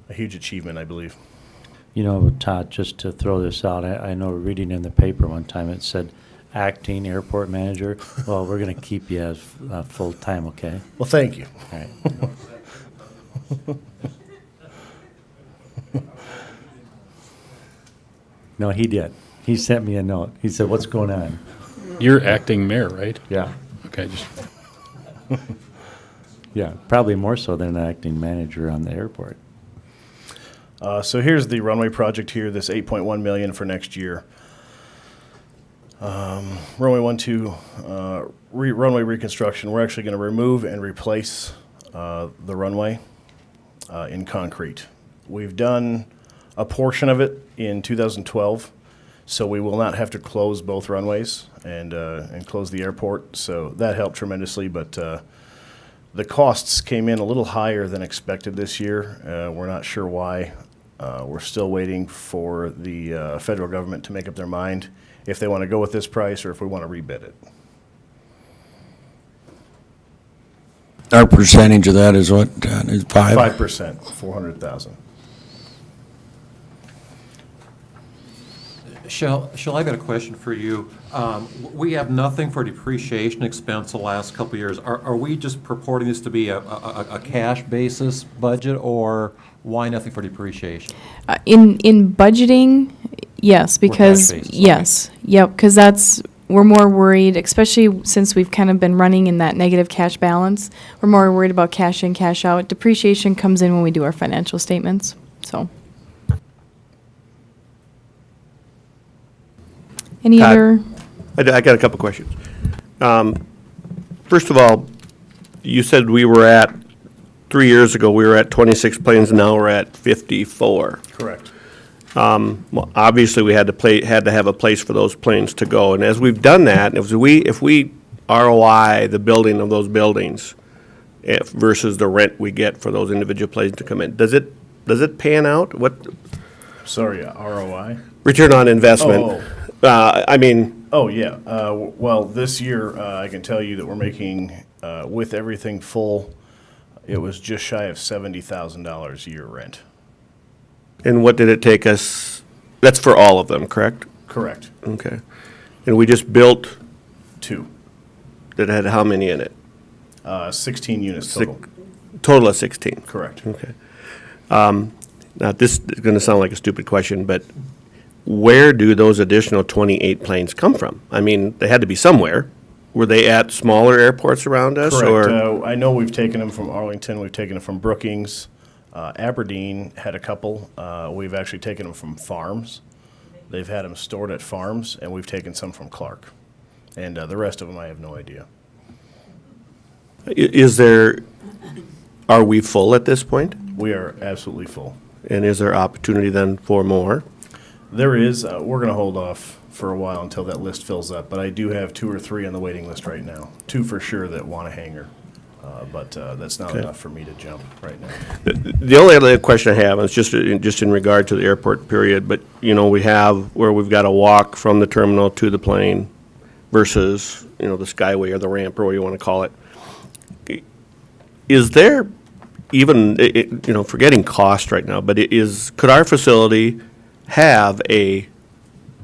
achievement, I believe. You know, Todd, just to throw this out, I know reading in the paper one time, it said acting airport manager. Well, we're going to keep you as full-time, okay? Well, thank you. All right. No, he did. He sent me a note. He said, "What's going on?" You're acting mayor, right? Yeah. Okay, just, Yeah, probably more so than an acting manager on the airport. So here's the runway project here, this $8.1 million for next year. Runway 12, runway reconstruction. We're actually going to remove and replace the runway in concrete. We've done a portion of it in 2012, So we will not have to close both runways and close the airport. So that helped tremendously, but the costs came in a little higher than expected this year. We're not sure why. We're still waiting for the federal government to make up their mind if they want to go with this price or if we want to rebid it. Our percentage of that is what, is 5? 5%, 400,000. Shell, I've got a question for you. We have nothing for depreciation expense the last couple of years. Are we just purporting this to be a cash basis budget, or why nothing for depreciation? In budgeting, yes, because, cash basis, okay. yes, yep, because we're more worried, especially since we've kind of been running in that negative cash balance. We're more worried about cash in, cash out. Depreciation comes in when we do our financial statements, so. Any Todd? other? I got a couple questions. First of all, you said 3 years ago, we were at 26 planes, now we're at 54. Correct. Well, obviously, we had to have a place for those planes to go, and as we've done that, if we ROI the building of those buildings versus the rent we get for those individual planes to come in, does it pan out? What Sorry, ROI? return on investment? Oh. I mean, Oh, yeah. Well, this year, I can tell you that we're making, with everything full, it was just shy of $70,000 a year rent. and what did it take us? That's for all of them, correct? Correct. Okay. And we just built 2. that had how many in it? 16 units total. Total of 16. Correct. Okay. Now, this is going to sound like a stupid question, but where do those additional 28 planes come from? I mean, they had to be somewhere. Were they at smaller airports around us? Correct. Or I know we've taken them from Arlington, we've taken them from Brookings. Aberdeen had a couple. We've actually taken them from farms. They've had them stored at farms, and we've taken some from Clark. And the rest of them, I have no idea. are we full at this point? We are absolutely full. And is there opportunity then for more? There is. We're going to hold off for a while until that list fills up, but I do have 2 or 3 on the waiting list right now. 2 for sure that want a hangar, but that's not Okay. enough for me to jump right now. The only other question I have is just in regard to the airport period, but, we have where we've got to walk from the terminal to the plane versus, the skyway or the ramp or what you want to call it. Is there even, forgetting cost right now, but could our facility have a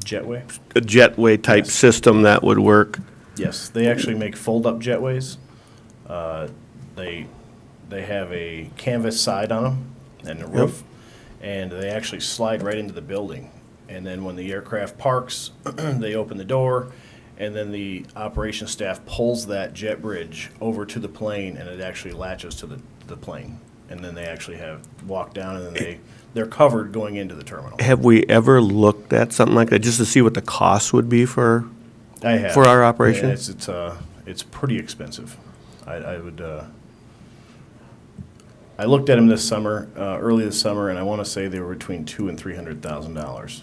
Jetway? jetway type system that would work? Yes, they actually make fold-up jetways. They have a canvas side on them and a roof, and they actually slide right into the building. And then when the aircraft parks, they open the door, and then the operations staff pulls that jet bridge over to the plane, and it actually latches to the plane. And then they actually walk down, and then they're covered going into the terminal. Have we ever looked at something like that, just to see what the cost would be for I have. for our operation? And it's pretty expensive. I would, I looked at them this summer, early this summer, and I want to say they were between $200,000 and $300,000.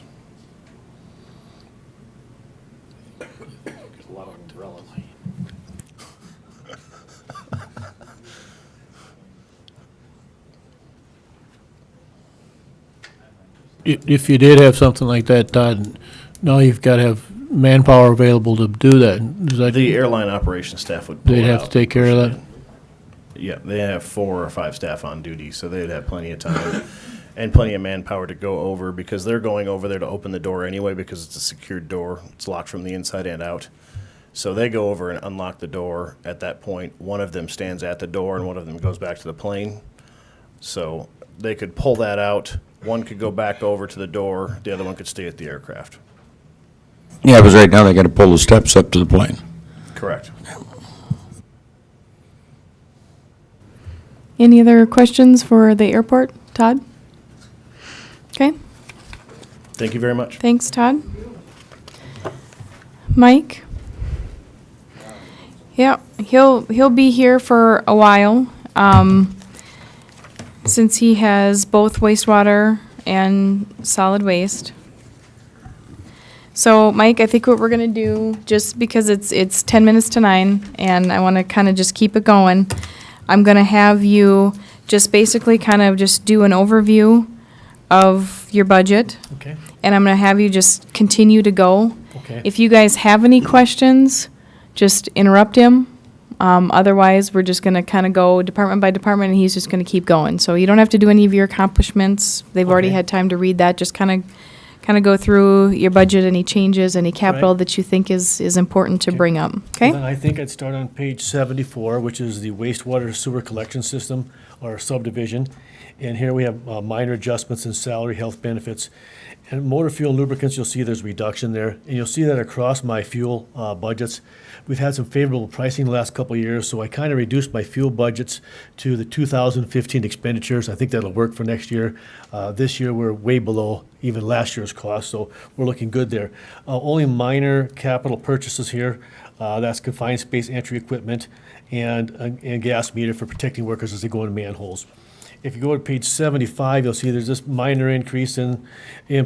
If you did have something like that, Todd, now you've got to have manpower available to do that. Is that, The airline operations staff would pull they'd it have to out. take care of that? Yeah, they have 4 or 5 staff on duty, so they'd have plenty of time and plenty of manpower to go over, because they're going over there to open the door anyway, because it's a secured door. It's locked from the inside and out. So they go over and unlock the door. At that point, one of them stands at the door and one of them goes back to the plane. So they could pull that out. One could go back over to the door. The other one could stay at the aircraft. Yeah, because right now they got to pull the steps up to the plane. Correct. Any other questions for the airport, Todd? Okay, Thank you very much. thanks, Todd. Mike? Yeah, he'll be here for a while, since he has both wastewater and solid waste. So, Mike, I think what we're gonna do, just because it's 10 minutes to 9, and I wanna kind of just keep it going, I'm gonna have you just basically kind of just do an overview of your budget, Okay, and I'm gonna have you just continue to go. okay. If you guys have any questions, just interrupt him. Otherwise, we're just gonna kind of go department by department, and he's just gonna keep going. So you don't have to do any of your accomplishments. They've already Okay. had time to read that. Just kind of go through your budget, any changes, any capital Right. that you think is important to bring up, okay? Then I think I'd start on page 74, which is the wastewater sewer collection system, or subdivision. And here we have minor adjustments in salary, health benefits. And motor fuel lubricants, you'll see there's a reduction there. And you'll see that across my fuel budgets. We've had some favorable pricing the last couple of years, so I kind of reduced my fuel budgets to the 2015 expenditures. I think that'll work for next year. This year, we're way below even last year's cost, so we're looking good there. Only minor capital purchases here. That's confined space entry equipment and gas meter for protecting workers as they go into manholes. If you go to page 75, you'll see there's this minor increase in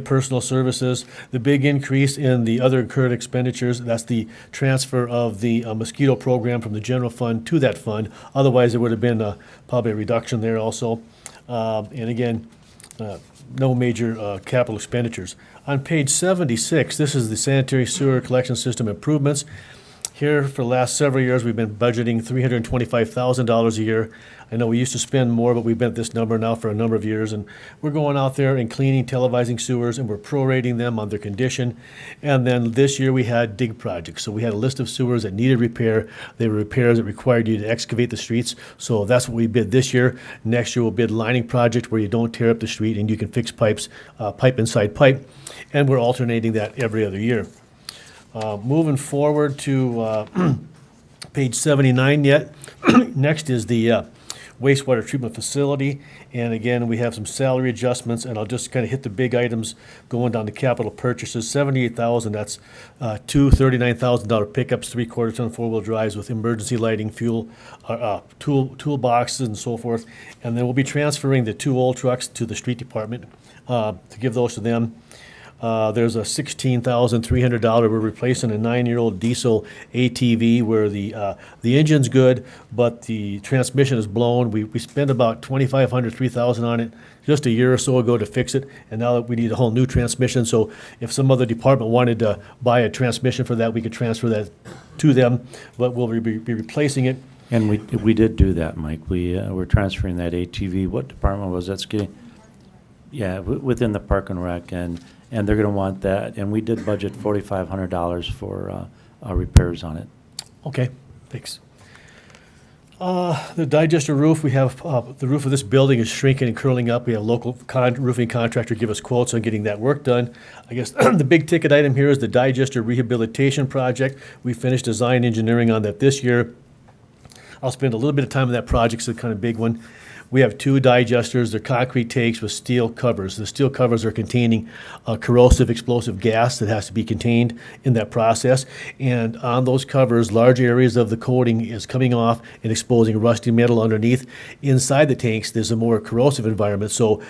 personal services. The big increase in the other incurred expenditures, that's the transfer of the mosquito program from the general fund to that fund. Otherwise, there would have been probably a reduction there also. And again, no major capital expenditures. On page 76, this is the sanitary sewer collection system improvements. Here, for the last several years, we've been budgeting $325,000 a year. I know we used to spend more, but we've been at this number now for a number of years. And we're going out there and cleaning, televising sewers, and we're prorating them on their condition. And then this year, we had dig projects. So we had a list of sewers that needed repair. They were repairs that required you to excavate the streets. So that's what we bid this year. Next year, we'll bid lining project where you don't tear up the street and you can fix pipes, pipe inside pipe. And we're alternating that every other year. Moving forward to page 79 yet. Next is the wastewater treatment facility. And again, we have some salary adjustments, and I'll just kind of hit the big items going down to capital purchases. $78,000, that's two $39,000 pickups, 3/4-ton four-wheel drives with emergency lighting, fuel, toolboxes and so forth. And then we'll be transferring the 2 old trucks to the street department to give those to them. There's a $16,300. We're replacing a 9-year-old diesel ATV where the engine's good, but the transmission is blown. We spent about $2,500, $3,000 on it just a year or so ago to fix it, and now that we need a whole new transmission. So if some other department wanted to buy a transmission for that, we could transfer that to them, but we'll be replacing it. And we did do that, Mike. We're transferring that ATV. What department was that, Skitty? Yeah, within the Park and Rec, and they're going to want that. And we did budget $4,500 for repairs on it. Okay, thanks. The digester roof, we have, the roof of this building is shrinking and curling up. We have a local roofing contractor give us quotes on getting that work done. I guess the big ticket item here is the digester rehabilitation project. We finished design engineering on that this year. I'll spend a little bit of time on that project, it's a kind of big one. We have 2 digesters. They're concrete tanks with steel covers. The steel covers are containing corrosive explosive gas that has to be contained in that process. And on those covers, large areas of the coating is coming off and exposing rusty metal underneath. Inside the tanks, there's a more corrosive environment. So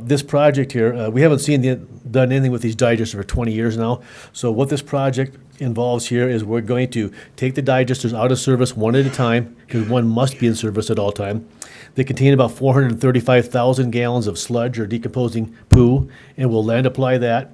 this project here, we haven't done anything with these digesters for 20 years now. So what this project involves here is we're going to take the digesters out of service one at a time, because one must be in service at all time. They contain about 435,000 gallons of sludge or decomposing poo, and we'll land apply that.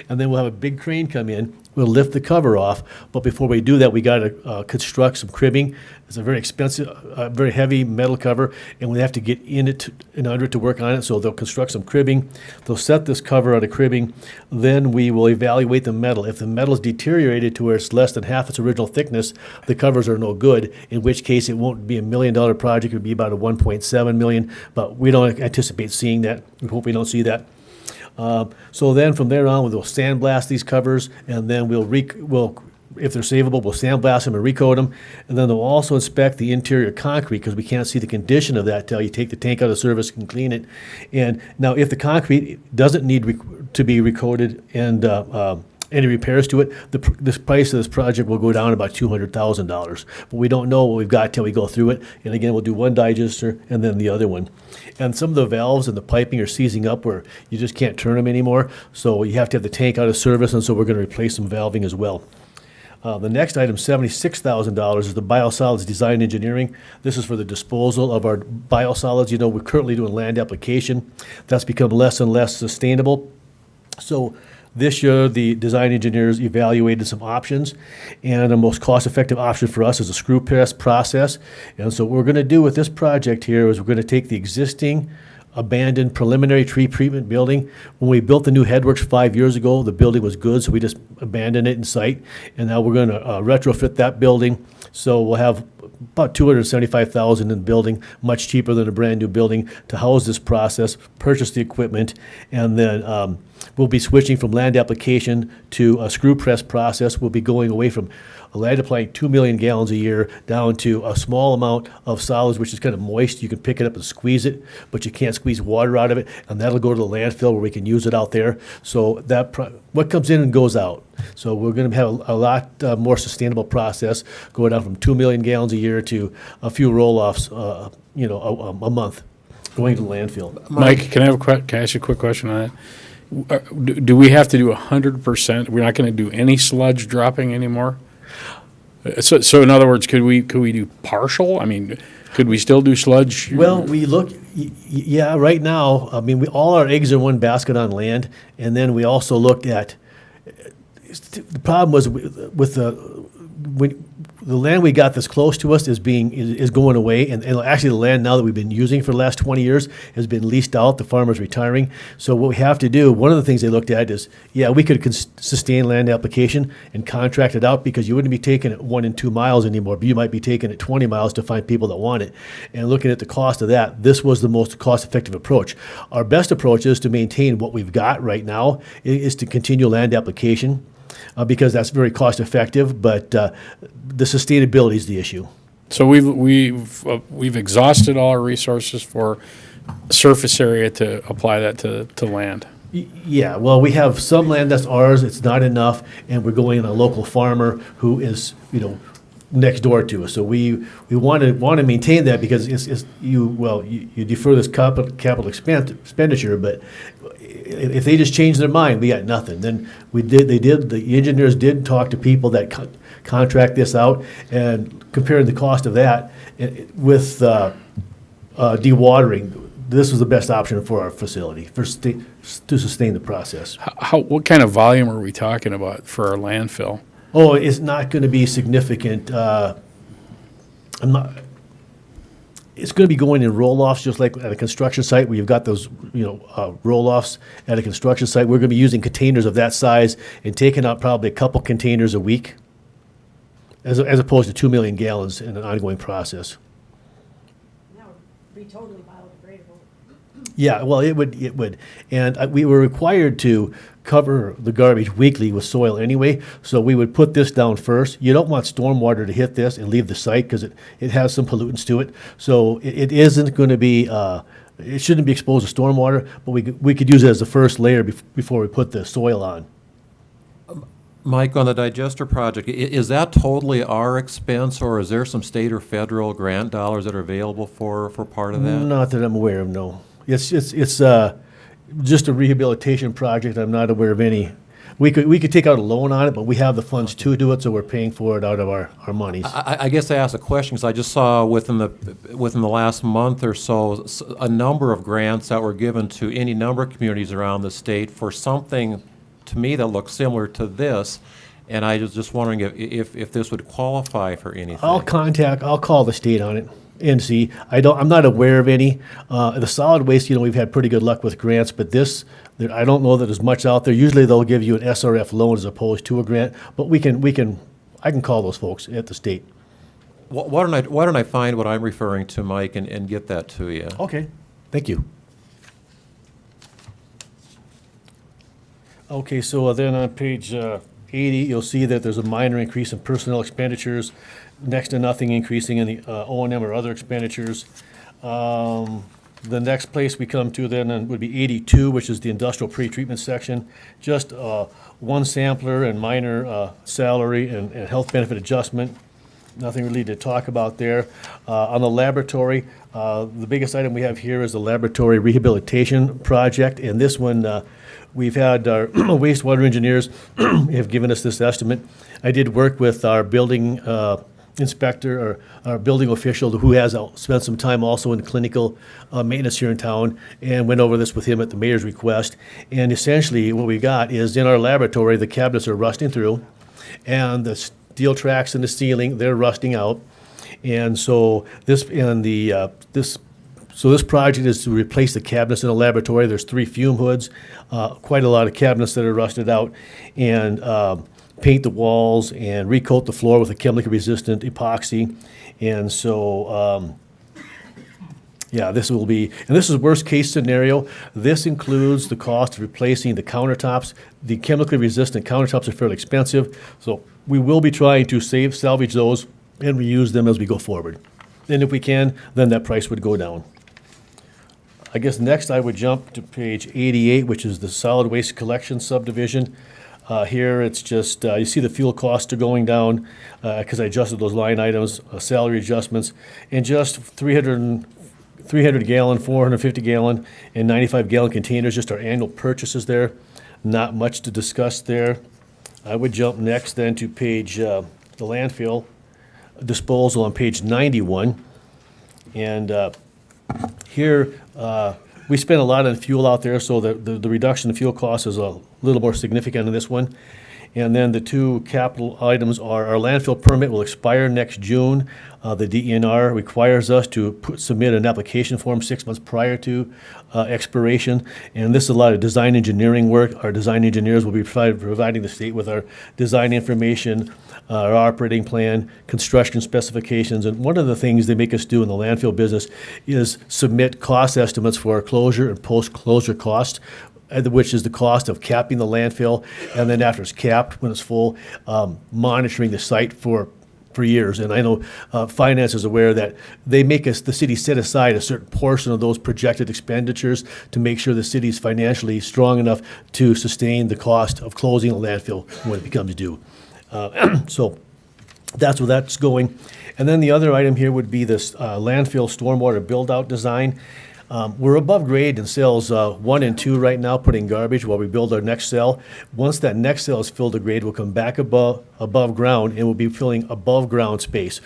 And then we'll have a big crane come in. We'll lift the cover off, but before we do that, we got to construct some cribbing. It's a very expensive, very heavy metal cover, and we have to get in it and under it to work on it. So they'll construct some cribbing. They'll set this cover out of cribbing. Then we will evaluate the metal. If the metal is deteriorated to where it's less than half its original thickness, the covers are no good. In which case, it won't be $1 million project. It would be about a $1.7 million. But we don't anticipate seeing that. We hope we don't see that. So then from there on, we'll sandblast these covers, and then we'll if they're savable, we'll sandblast them and recoat them. And then they'll also inspect the interior concrete, because we can't see the condition of that till you take the tank out of service and clean it. And now if the concrete doesn't need to be recoated and any repairs to it, this price of this project will go down about $200,000. But we don't know what we've got till we go through it. And again, we'll do one digester and then the other one. And some of the valves and the piping are seizing up where you just can't turn them anymore. So you have to have the tank out of service, and so we're going to replace some valving as well. The next item, $76,000, is the biosolids design engineering. This is for the disposal of our biosolids. You know, we're currently doing land application. That's become less and less sustainable. So this year, the design engineers evaluated some options, and the most cost-effective option for us is a screw press process. And so what we're going to do with this project here is we're going to take the existing abandoned preliminary tree treatment building. When we built the new Headworks 5 years ago, the building was good, so we just abandoned it in sight. And now we're going to retrofit that building. So we'll have about $275,000 in the building, much cheaper than a brand-new building, to house this process, purchase the equipment, and then we'll be switching from land application to a screw press process. We'll be going away from land applying 2 million gallons a year down to a small amount of solids, which is kind of moist. You can pick it up and squeeze it, but you can't squeeze water out of it, and that'll go to the landfill where we can use it out there. So that what comes in and goes out. So we're going to have a lot more sustainable process, going down from 2 million gallons a year to a few roll-offs, a month, going to the landfill. Mike, can I ask you a quick question on that? Do we have to do 100%? We're not going to do any sludge dropping anymore? So in other words, could we do partial? I mean, could we still do sludge? Well, we look, yeah, right now, I mean, all our eggs are in one basket on land, and then we also looked at, the problem was with the land we got that's close to us is going away, and actually the land now that we've been using for the last 20 years has been leased out. The farmer's retiring. So what we have to do, one of the things they looked at is, yeah, we could sustain land application and contract it out, because you wouldn't be taking it 1 and 2 miles anymore, but you might be taking it 20 miles to find people that want it. And looking at the cost of that, this was the most cost-effective approach. Our best approach is to maintain what we've got right now, is to continue land application. Because that's very cost effective, but the sustainability is the issue. So we've exhausted all our resources for surface area to apply that to land. Yeah, well, we have some land that's ours. It's not enough, and we're going to a local farmer who is, next door to us. So we want to maintain that, because you defer this capital expenditure, but if they just change their mind, we got nothing. Then the engineers did talk to people that contract this out, and comparing the cost of that with dewatering, this was the best option for our facility to sustain the process. What kind of volume are we talking about for our landfill? Oh, it's not going to be significant. It's going to be going in roll-offs, just like at a construction site where you've got those, roll-offs at a construction site. We're going to be using containers of that size and taking out probably a couple containers a week, as opposed to 2 million gallons in an ongoing process. That would be totally biodegradable. Yeah, well, it would. And we were required to cover the garbage weekly with soil anyway, so we would put this down first. You don't want stormwater to hit this and leave the site, because it has some pollutants to it. So it isn't going to be, it shouldn't be exposed to stormwater, but we could use it as the first layer before we put the soil on. Mike, on the digester project, is that totally our expense, or is there some state or federal grant dollars that are available for part of that? Not that I'm aware of, no. It's just a rehabilitation project. I'm not aware of any. We could take out a loan on it, but we have the funds to do it, so we're paying for it out of our monies. I guess I asked a question because I just saw within the last month or so a number of grants that were given to any number of communities around the state for something, to me, that looks similar to this, and I was just wondering if this would qualify for anything. I'll call the state on it and see. I'm not aware of any. The solid waste, we've had pretty good luck with grants, but this, I don't know that there's much out there. Usually they'll give you an SRF loan as opposed to a grant, but I can call those folks at the state. Why don't I find what I'm referring to, Mike, and get that to you? Okay, thank you. Okay, so then on page 80, you'll see that there's a minor increase in personnel expenditures, next to nothing increasing in the O&M or other expenditures. The next place we come to then would be 82, which is the industrial pretreatment section. Just one sampler and minor salary and health benefit adjustment. Nothing really to talk about there. On the laboratory, the biggest item we have here is the laboratory rehabilitation project. And this one, we've had our wastewater engineers have given us this estimate. I did work with our building inspector, or our building official, who has spent some time also in clinical maintenance here in town, and went over this with him at the mayor's request. And essentially, what we got is, in our laboratory, the cabinets are rusting through, and the steel tracks in the ceiling, they're rusting out. And so this project is to replace the cabinets in the laboratory. There's 3 fume hoods, quite a lot of cabinets that are rusted out, and paint the walls and recoat the floor with a chemically resistant epoxy. And so, yeah, this will be, and this is worst case scenario. This includes the cost of replacing the countertops. The chemically resistant countertops are fairly expensive, so we will be trying to salvage those and reuse them as we go forward. And if we can, then that price would go down. I guess next I would jump to page 88, which is the solid waste collection subdivision. Here, it's just, you see the fuel costs are going down because I adjusted those line items, salary adjustments, and just 300 gallon, 450 gallon, and 95 gallon containers, just our annual purchases there. Not much to discuss there. I would jump next then to page, the landfill disposal on page 91. And here, we spent a lot on fuel out there, so the reduction in fuel costs is a little more significant in this one. And then the 2 capital items are, our landfill permit will expire next June. The DENR requires us to submit an application form 6 months prior to expiration. And this is a lot of design engineering work. Our design engineers will be providing the state with our design information, our operating plan, construction specifications. And one of the things they make us do in the landfill business is submit cost estimates for our closure and post-closure cost, which is the cost of capping the landfill, and then after it's capped, when it's full, monitoring the site for years. And I know finance is aware that they make us, the city, set aside a certain portion of those projected expenditures to make sure the city's financially strong enough to sustain the cost of closing a landfill when it becomes due. So that's where that's going. And then the other item here would be this landfill stormwater build-out design. We're above grade in cells 1 and 2 right now, putting garbage while we build our next cell. Once that next cell is filled to grade, we'll come back above ground, and we'll be filling above ground space,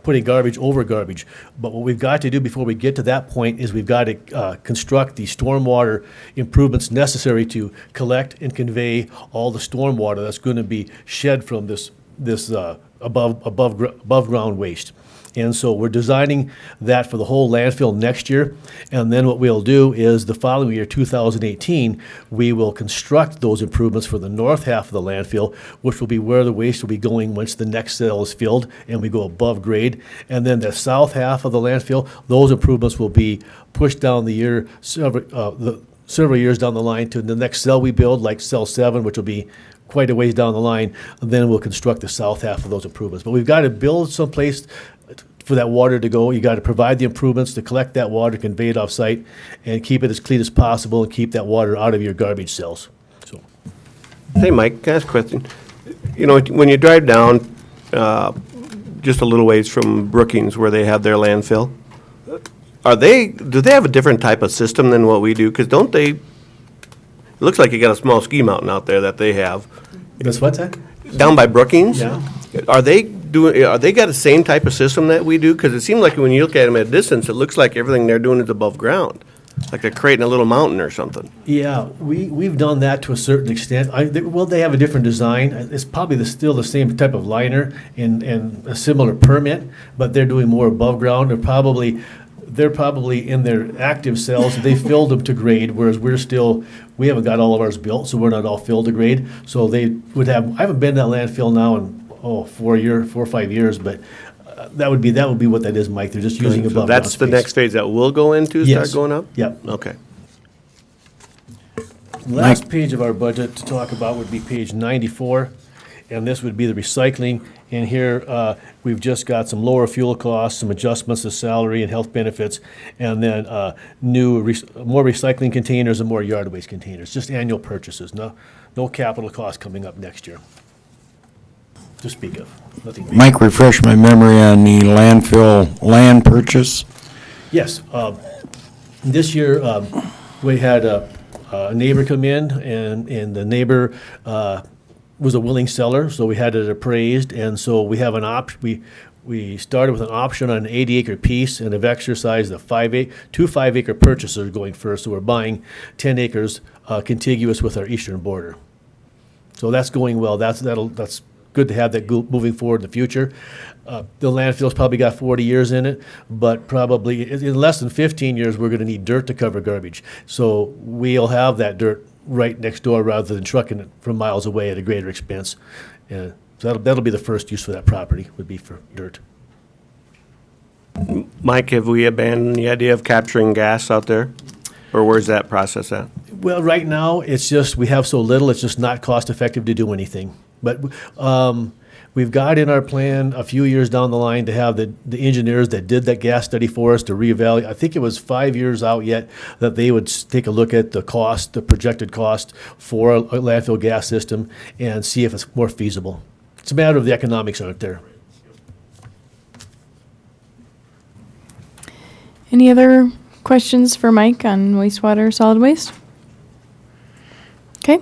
putting garbage over garbage. But what we've got to do before we get to that point is we've got to construct the stormwater improvements necessary to collect and convey all the stormwater that's going to be shed from this above ground waste. And so we're designing that for the whole landfill next year. And then what we'll do is the following year, 2018, we will construct those improvements for the north half of the landfill, which will be where the waste will be going once the next cell is filled and we go above grade. And then the south half of the landfill, those improvements will be pushed down the year, several years down the line to the next cell we build, like cell 7, which will be quite a ways down the line. And then we'll construct the south half of those improvements. But we've got to build someplace for that water to go. You got to provide the improvements to collect that water, convey it off-site, and keep it as clean as possible, and keep that water out of your garbage cells. So, Hey, Mike, can I ask a question? You know, when you drive down just a little ways from Brookings where they have their landfill, do they have a different type of system than what we do? Because don't they, it looks like you got a small ski mountain out there that they have. that's what's that? Down by Brookings? Yeah. Are they got the same type of system that we do? Because it seems like when you look at them at a distance, it looks like everything they're doing is above ground. Like they're creating a little mountain or something. Yeah, we've done that to a certain extent. They have a different design. It's probably still the same type of liner and a similar permit, but they're doing more above ground. They're probably in their active cells, they filled them to grade, whereas we haven't got all of ours built, so we're not all filled to grade. So they would have, I haven't been to that landfill now in 4 or 5 years, but that would be what that is, Mike. They're just using above ground That's the space. next phase that we'll go into, Yes. start going up? Yep. Okay. Last page of our budget to talk about would be page 94. and this would be the recycling. And here, we've just got some lower fuel costs, some adjustments to salary and health benefits, and then more recycling containers and more yard waste containers, just annual purchases, no capital costs coming up next year to speak of, nothing big. Mike, refresh my memory on the landfill land purchase. Yes, this year, we had a neighbor come in, and the neighbor was a willing seller, so we had it appraised, and so we have we started with an option on an 80-acre piece, and have exercised two 5-acre purchasers going first, so we're buying 10 acres contiguous with our eastern border. So that's going well, that's good to have that moving forward in the future. The landfill's probably got 40 years in it, but probably in less than 15 years, we're gonna need dirt to cover garbage. So we'll have that dirt right next door rather than trucking it from miles away at a greater expense. And so that'll be the first use for that property, would be for dirt. Mike, have we abandoned the idea of capturing gas out there? Or where's that process at? Well, right now, it's just, we have so little, it's just not cost-effective to do anything. But we've got in our plan a few years down the line to have the engineers that did that gas study for us to reevaluate. I think it was 5 years out yet that they would take a look at the cost, the projected cost for a landfill gas system and see if it's more feasible. It's a matter of the economics aren't there. Any other questions for Mike on wastewater, solid waste? Okay,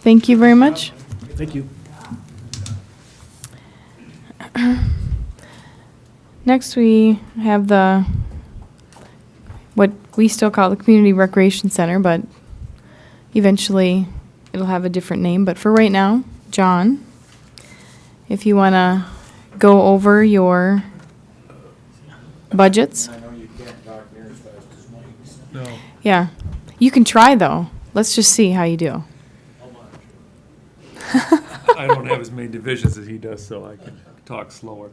thank you very much. Thank you. Next, we have what we still call the Community Recreation Center, but eventually it'll have a different name. But for right now, John, if you want to go over your budgets. I know you can't talk near as fast as Mike's. No. Yeah, you can try though. Let's just see how you do. I don't have as many divisions as he does, so I can talk slower.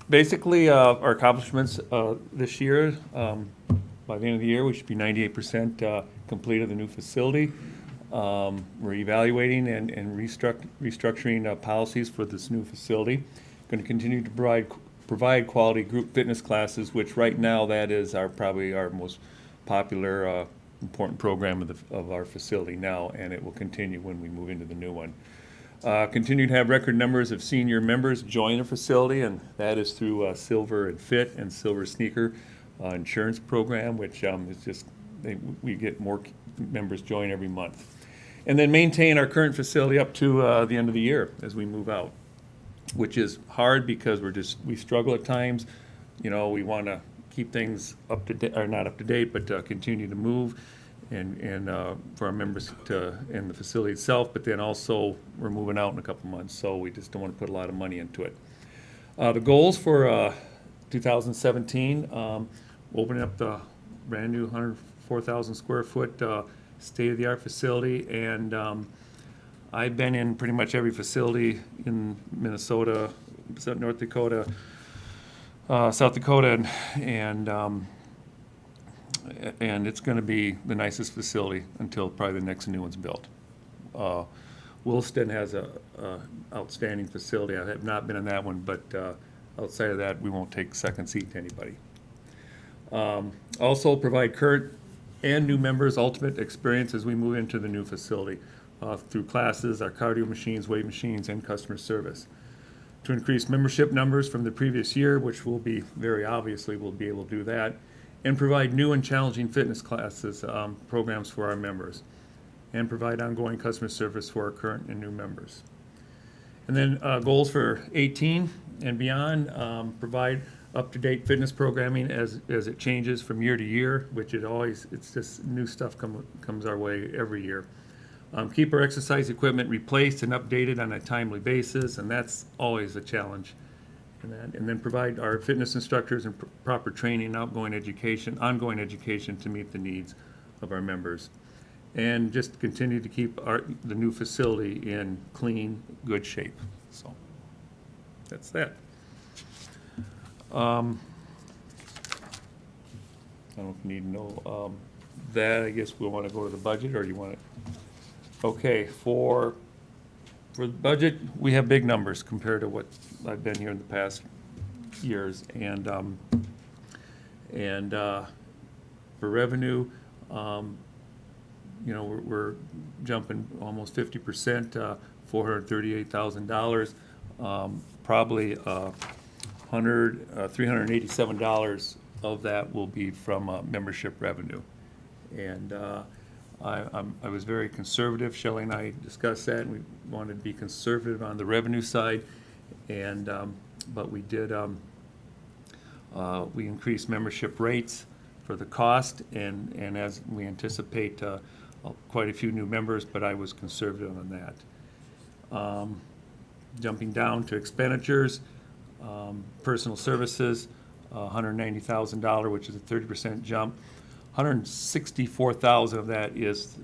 Basically, our accomplishments this year, by the end of the year, we should be 98% completed the new facility. We're evaluating and restructuring policies for this new facility. Going to continue to provide quality group fitness classes, which right now that is probably our most popular important program of our facility now, and it will continue when we move into the new one. Continue to have record numbers of senior members join the facility, and that is through Silver and Fit and Silver Sneaker insurance program, which is just, we get more members join every month. And then maintain our current facility up to the end of the year as we move out, which is hard because we struggle at times. You know, we want to keep things up to date, or not up to date, but continue to move and for our members in the facility itself, but then also we're moving out in a couple months, so we just don't want to put a lot of money into it. The goals for 2017, opening up the brand new 104,000 square foot state-of-the-art facility, and I've been in pretty much every facility in Minnesota, North Dakota, South Dakota, and it's going to be the nicest facility until probably the next new one's built. Williston has a outstanding facility. I have not been in that one, but outside of that, we won't take second seat to anybody. Also provide current and new members ultimate experience as we move into the new facility through classes, our cardio machines, weight machines, and customer service. To increase membership numbers from the previous year, which will be very obviously, we'll be able to do that, and provide new and challenging fitness classes, programs for our members, and provide ongoing customer service for our current and new members. And then goals for 18 and beyond, provide up-to-date fitness programming as it changes from year to year, which it's just new stuff comes our way every year. Keep our exercise equipment replaced and updated on a timely basis, and that's always a challenge. And then provide our fitness instructors and proper training, ongoing education to meet the needs of our members. And just continue to keep the new facility in clean, good shape. So that's that. I don't know if you need to know that. I guess we'll want to go to the budget, or do you want it? Okay, for For the budget, we have big numbers compared to what I've been here in the past years. And for revenue, we're jumping almost 50%, $438,000. Probably $387 of that will be from membership revenue. And I was very conservative. Shelley and I discussed that, and we wanted to be conservative on the revenue side. And but we did. We increased membership rates for the cost, and as we anticipate quite a few new members, but I was conservative on that. Jumping down to expenditures, personal services, $190,000, which is a 30% jump. $164,000 of that is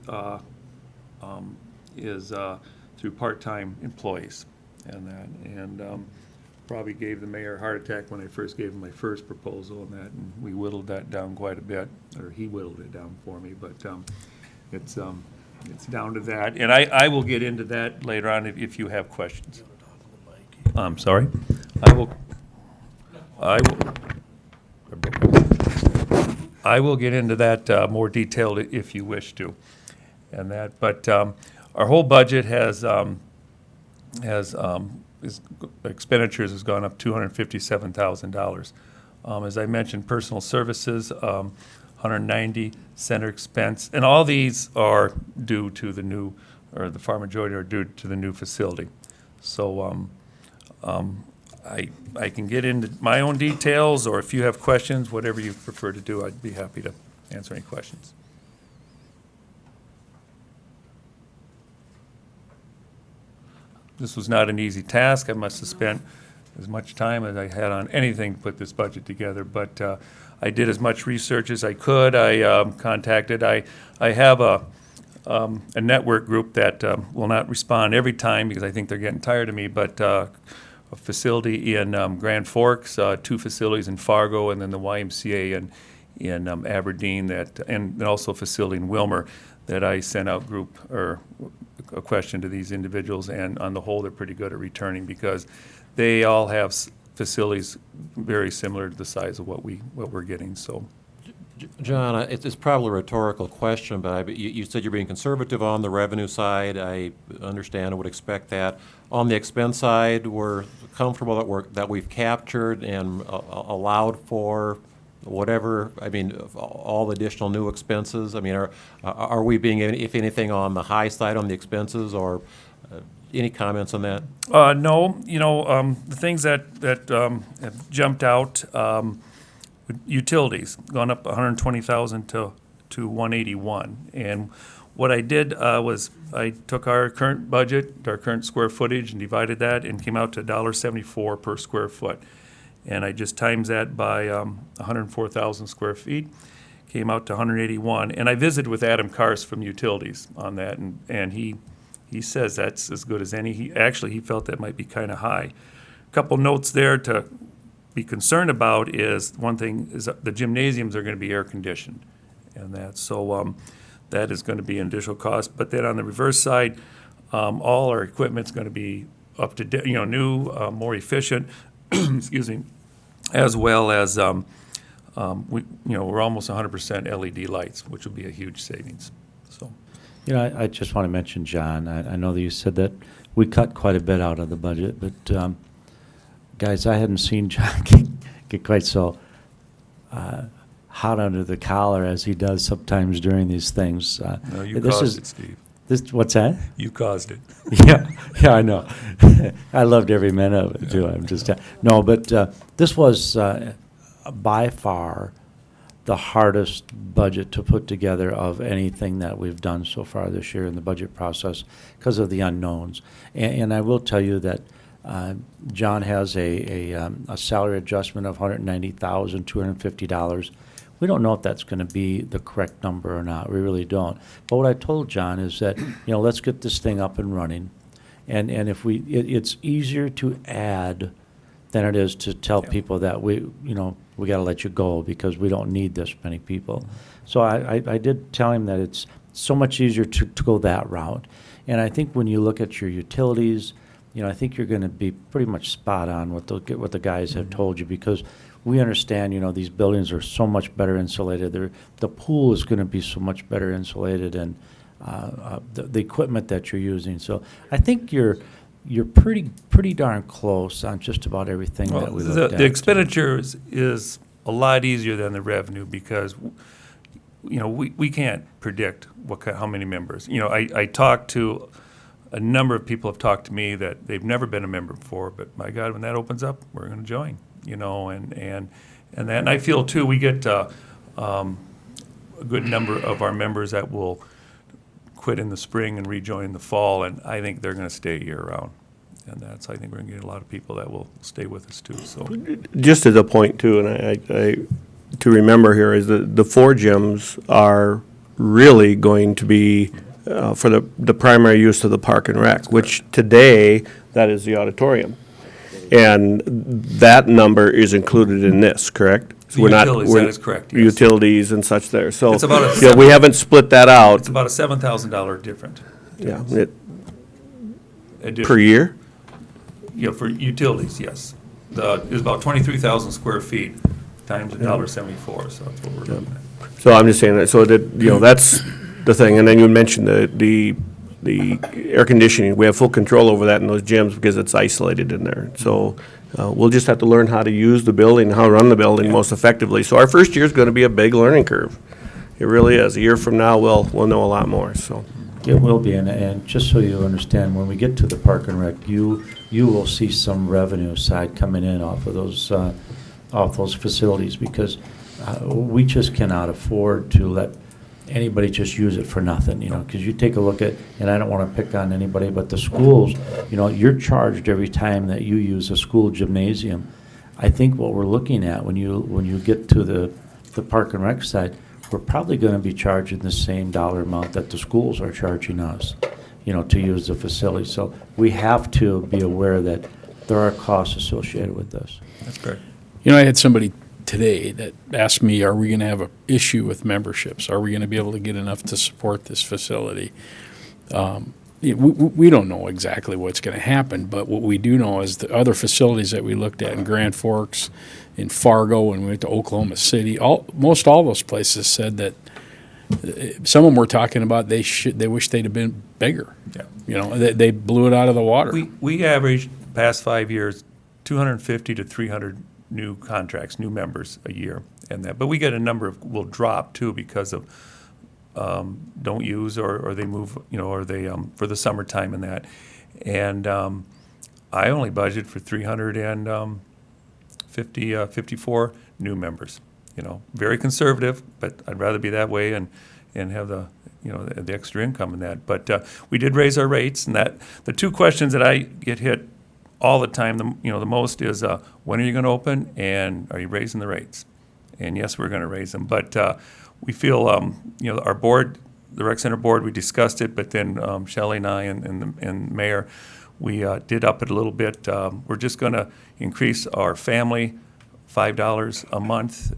through part-time employees, and probably gave the mayor a heart attack when I first gave him my first proposal on that, and we whittled that down quite a bit, or he whittled it down for me, but it's down to that, and I will get into that later on if you have questions. I'm sorry. I will get into that more detailed if you wish to, and that. But our whole budget has expenditures has gone up $257,000. As I mentioned, personal services, 190, center expense, and all these are due to the new, or the far majority are due to the new facility. So I can get into my own details, or if you have questions, whatever you prefer to do, I'd be happy to answer any questions. This was not an easy task. I must have spent as much time as I had on anything to put this budget together, but I did as much research as I could. I contacted, I have a network group that will not respond every time because I think they're getting tired of me, but a facility in Grand Forks, 2 facilities in Fargo, and then the YMCA in Aberdeen, and also a facility in Wilmer that I sent out a question to these individuals, and on the whole, they're pretty good at returning because they all have facilities very similar to the size of what we're getting. So, John, it's probably a rhetorical question, but you said you're being conservative on the revenue side. I understand and would expect that. On the expense side, we're comfortable that we've captured and allowed for whatever, I mean, all the additional new expenses. I mean, are we being, if anything, on the high side on the expenses, or any comments on that? No, the things that have jumped out, utilities gone up 120,000 to 181, and what I did was I took our current budget, our current square footage, and divided that, and came out to $1.74 per square foot. And I just times that by 104,000 square feet, came out to 181. And I visited with Adam Kars from Utilities on that, and he says that's as good as any. He felt that might be kind of high. A couple notes there to be concerned about is, one thing is the gymnasiums are going to be air conditioned, and that. So that is going to be an additional cost. But then on the reverse side, all our equipment's going to be up to date, new, more efficient. Excuse me, as well as we're almost 100% LED lights, which will be a huge savings. So, I just want to mention, John. I know that you said that we cut quite a bit out of the budget, but guys, I hadn't seen John get quite so hot under the collar as he does sometimes during these things. No, you caused it, Steve. What's that? You caused it. Yeah, I know. I loved every minute of it too. I'm just no, but this was by far the hardest budget to put together of anything that we've done so far this year in the budget process because of the unknowns. And I will tell you that John has a salary adjustment of $190,250. We don't know if that's going to be the correct number or not. We really don't. But what I told John is that, let's get this thing up and running. And if it's easier to add than it is to tell people that we got to let you go because we don't need this many people. So I did tell him that it's so much easier to go that route. And I think when you look at your utilities, you know, I think you're going to be pretty much spot on what the guys have told you, because we understand, you know, these buildings are so much better insulated. The pool is going to be so much better insulated, and the equipment that you're using. So I think you're pretty darn close on just about everything that we looked at. The expenditures is a lot easier than the revenue, because, you know, we can't predict how many members. You know, I talked to a number of people have talked to me that they've never been a member before, but my God, when that opens up, we're going to join. You know, and I feel too, we get a good number of our members that will quit in the spring and rejoin in the fall, and I think they're going to stay year round. And I think we're going to get a lot of people that will stay with us too. So, Just as a point too, and I to remember here is that the 4 gyms are really going to be for the primary use of the Park and Rec, which today, that is the auditorium. And that number is included in this, correct? So Utilities, that is correct, yes. Utilities and such there. So, It's about a you know, we haven't split that out. it's about a $7,000 different. Yeah, Addition. per year? Yeah, for utilities, yes. It's about 23,000 square feet times $1.74, so that's what we're looking at. So I'm just saying that, so that, you know, that's the thing. And then you mentioned the air conditioning. We have full control over that in those gyms because it's isolated in there. So we'll just have to learn how to use the building, how to run the building most effectively. So our first year is going to be a big learning curve. It really is. A year from now, we'll know a lot more, so. It will be, and just so you understand, when we get to the Park and Rec, you will see some revenue side coming in off of those facilities, because we just cannot afford to let anybody just use it for nothing, you know, because you take a look at, and I don't want to pick on anybody, but the schools, you know, you're charged every time that you use a school gymnasium. I think what we're looking at when you get to the Park and Rec side, we're probably going to be charging the same dollar amount that the schools are charging us, you know, to use the facility. So we have to be aware that there are costs associated with this. That's correct. You know, I had somebody today that asked me, are we going to have an issue with memberships? Are we going to be able to get enough to support this facility? We don't know exactly what's going to happen, but what we do know is the other facilities that we looked at in Grand Forks, in Fargo, and we went to Oklahoma City, most all those places said that some of them were talking about they wish they'd have been bigger. Yeah. You know, they blew it out of the water. We averaged past 5 years 250 to 300 new contracts, new members a year, and that. But we get a number of will drop too because of don't use or they move, you know, or they for the summertime and that. And I only budget for 354 new members. You know, very conservative, but I'd rather be that way and have the, you know, the extra income in that. But we did raise our rates, and that the 2 questions that I get hit all the time, the most is when are you going to open, and are you raising the rates? And yes, we're going to raise them, but we feel you know, our board, the rec center board, we discussed it, but then Shelley and I and the mayor, we did up it a little bit. We're just going to increase our family $5 a month,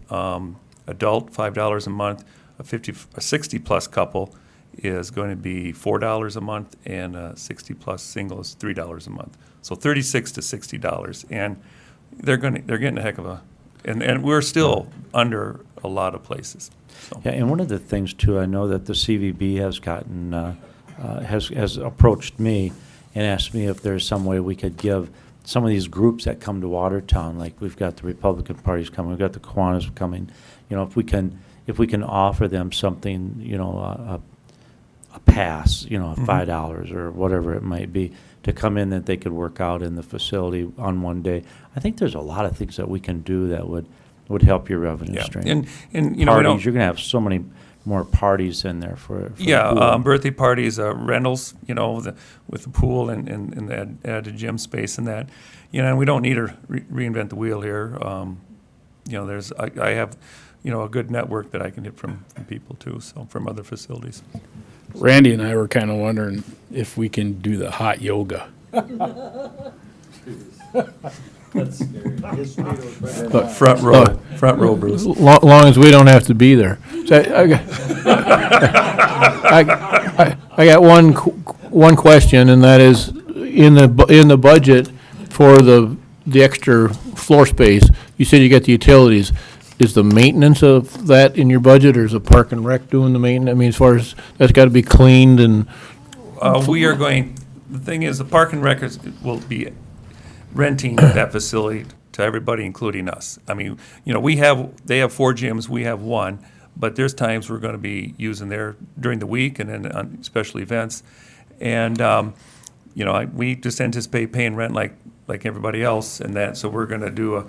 adult $5 a month, a 60-plus couple is going to be $4 a month, and a 60-plus single is $3 a month. So $36 to $60, and they're getting a heck of a, and we're still under a lot of places. So. Yeah, and one of the things too, I know that the CVB has gotten has approached me and asked me if there's some way we could give some of these groups that come to Watertown, like we've got the Republican parties coming, we've got the Kiwanis coming, you know, if we can offer them something, you know, a pass, you know, $5 or whatever it might be, to come in that they could work out in the facility on one day. I think there's a lot of things that we can do that would help your revenue stream. And you know, we don't, parties, you're going to have so many more parties in there for yeah, the pool. birthday parties, rentals, you know, with the pool and the added gym space and that, you know, and we don't need to reinvent the wheel here. You know, I have, you know, a good network that I can get from people too, so from other facilities. Randy and I were kind of wondering if we can do the hot yoga. But front row, Bruce. Long as we don't have to be there. So I got one one question, and that is, in the budget for the extra floor space, you said you got the utilities. Is the maintenance of that in your budget, or is the Park and Rec doing the maintenance? I mean, as far as, that's got to be cleaned and, We are going, the thing is, the Park and Records will be renting that facility to everybody, including us. I mean, you know, they have 4 gyms, we have 1, but there's times we're going to be using there during the week and then on special events. And, you know, we just anticipate paying rent like everybody else and that, so we're going to do a,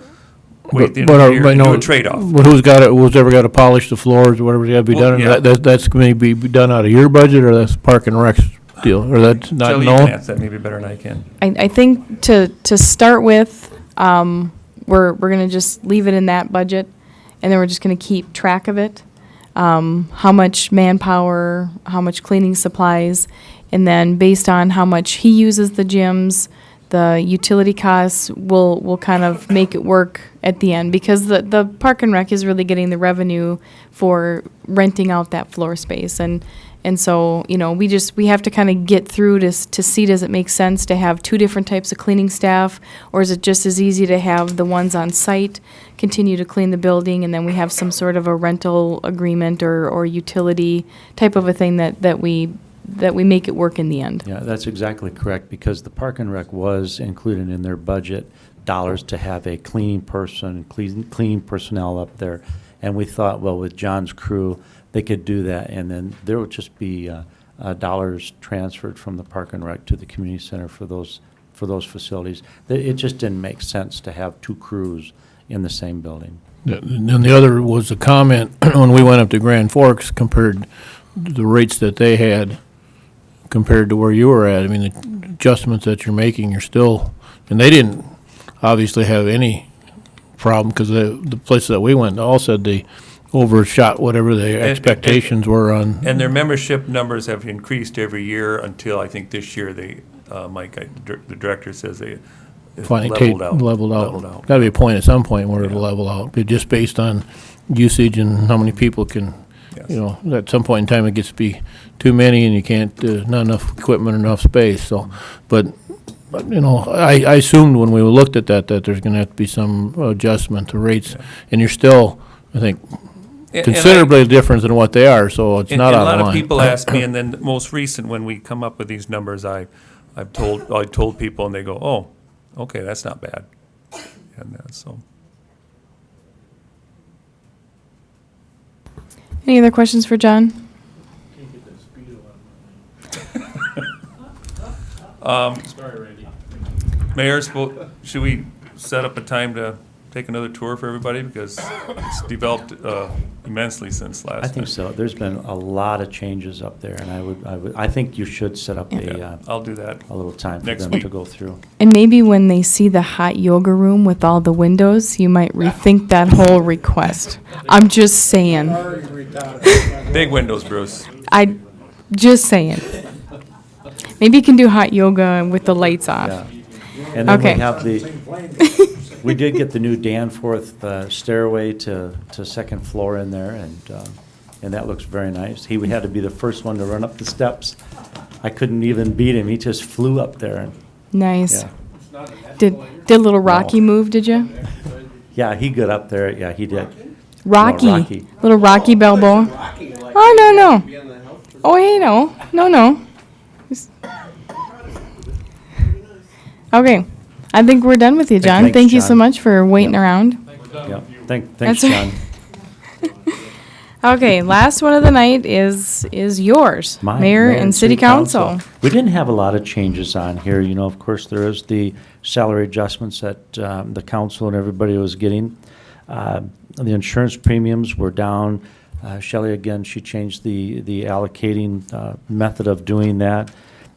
wait the end of the year and do a trade-off. But who's ever got to polish the floors or whatever's got to be Well, done? yeah. That's going to be done out of your budget, or that's Park and Rec's deal, or that's not Shelley, you can known? answer that maybe better than I can. I think to start with, we're gonna just leave it in that budget, and then we're just gonna keep track of it. How much manpower, how much cleaning supplies, and then based on how much he uses the gyms, the utility costs will kind of make it work at the end, because the Park and Rec is really getting the revenue for renting out that floor space. And so, you know, we have to kind of get through to see, does it make sense to have 2 different types of cleaning staff, or is it just as easy to have the ones on site continue to clean the building, and then we have some sort of a rental agreement or utility type of a thing that we make it work in the end. Yeah, that's exactly correct, because the Park and Rec was included in their budget dollars to have a cleaning person, cleaning personnel up there. And we thought, well, with John's crew, they could do that, and then there would just be dollars transferred from the Park and Rec to the community center for those facilities. It just didn't make sense to have 2 crews in the same building. And then the other was a comment, when we went up to Grand Forks, compared the rates that they had compared to where you were at. I mean, the adjustments that you're making, you're still, and they didn't obviously have any problem, because the places that we went all said they overshot whatever the expectations were on. And their membership numbers have increased every year until I think this year Mike, the director says they Finally leveled out. Got to be a point at some point where it'll level out, but just based on usage and how many people can, you know, at some point in time it gets to be too many and you can't, not enough equipment, enough space, so, but you know, I assumed when we looked at that there's going to have to be some adjustment to rates, and you're still, I think, considerably different than what they are, so it's not out of line. A lot of people ask me, and then most recent, when we come up with these numbers, I told people, and they go, oh, okay, that's not bad. And so. Any other questions for John? Sorry, Randy. Mayor, should we set up a time to take another tour for everybody, because it's developed immensely since last time? I think so. There's been a lot of changes up there, and I think you should set up I'll do that. a little time for Next them week. to go through. And maybe when they see the hot yoga room with all the windows, you might rethink that whole request. I'm just saying. Big windows, Bruce. Just saying. Maybe you can do hot yoga with the lights off. Yeah. And then Okay. we have we did get the new Danforth stairway to second floor in there, and that looks very nice. He had to be the first one to run up the steps. I couldn't even beat him. He just flew up there. And, Nice. yeah. Did a little Rocky move, did you? Yeah, he got up there. Yeah, he did. Rocky. No, Rocky. Little Rocky Balboa. Oh, no. Oh, hey, no. Okay. I think we're done with you, John. Thanks, Thank you so John. much for waiting around. Yeah. Thanks, That's John. Okay, last one of the night is yours, My Mayor and City Council. We didn't have a lot of changes on here. You know, of course, there is the salary adjustments that the council and everybody was getting. The insurance premiums were down. Shelley, again, she changed the allocating method of doing that.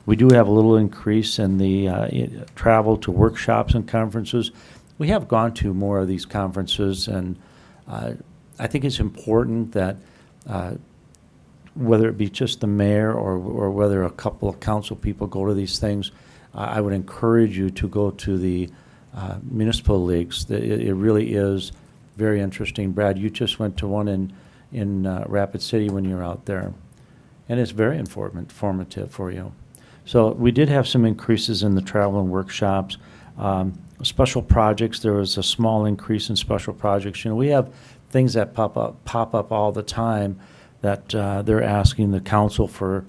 We do have a little increase in the travel to workshops and conferences. We have gone to more of these conferences, and I think it's important that whether it be just the mayor or whether a couple of council people go to these things, I would encourage you to go to the municipal leagues. It really is very interesting. Brad, you just went to one in Rapid City when you were out there, and it's very informative for you. So we did have some increases in the travel and workshops. Special projects, there was a small increase in special projects. You know, we have things that pop up all the time that they're asking the council for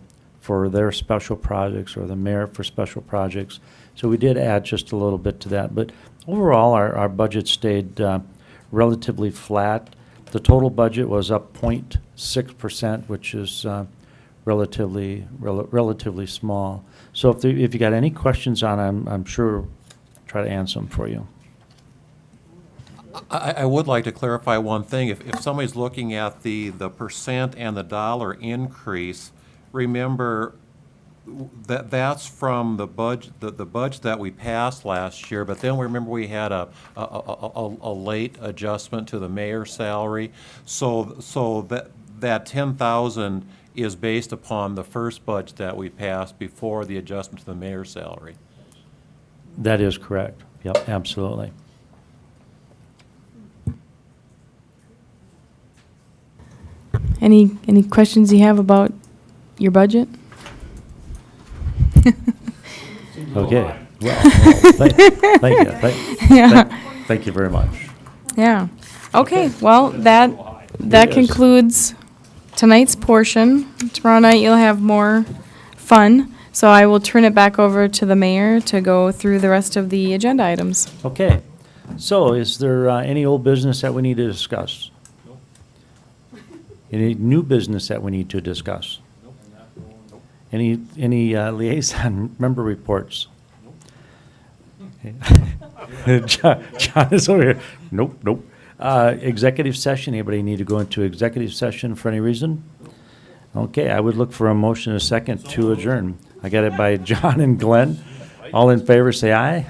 their special projects or the mayor for special projects. So we did add just a little bit to that. But overall, our budget stayed relatively flat. The total budget was up 0.6%, which is relatively small. So if you got any questions on it, I'm sure try to answer them for you. I would like to clarify one thing. If somebody's looking at the percent and the dollar increase, remember that's from the budget that we passed last year, but then remember we had a late adjustment to the mayor's salary. So that 10,000 is based upon the first budget that we passed before the adjustment to the mayor's salary. That is correct. Yep, absolutely. Any questions you have about your budget? Okay. Well, thank you. Thank you very much. Yeah. Okay, well, that Yes. concludes tonight's portion. Tomorrow night you'll have more fun. So I will turn it back over to the mayor to go through the rest of the agenda items. Okay. So is there any old business that we need to discuss? Any new business that we need to discuss? Any liaison member reports? John is over here. Nope. Executive session, anybody need to go into executive session for any reason? Okay, I would look for a motion and a second to adjourn. I got it by John and Glenn. All in favor, say aye.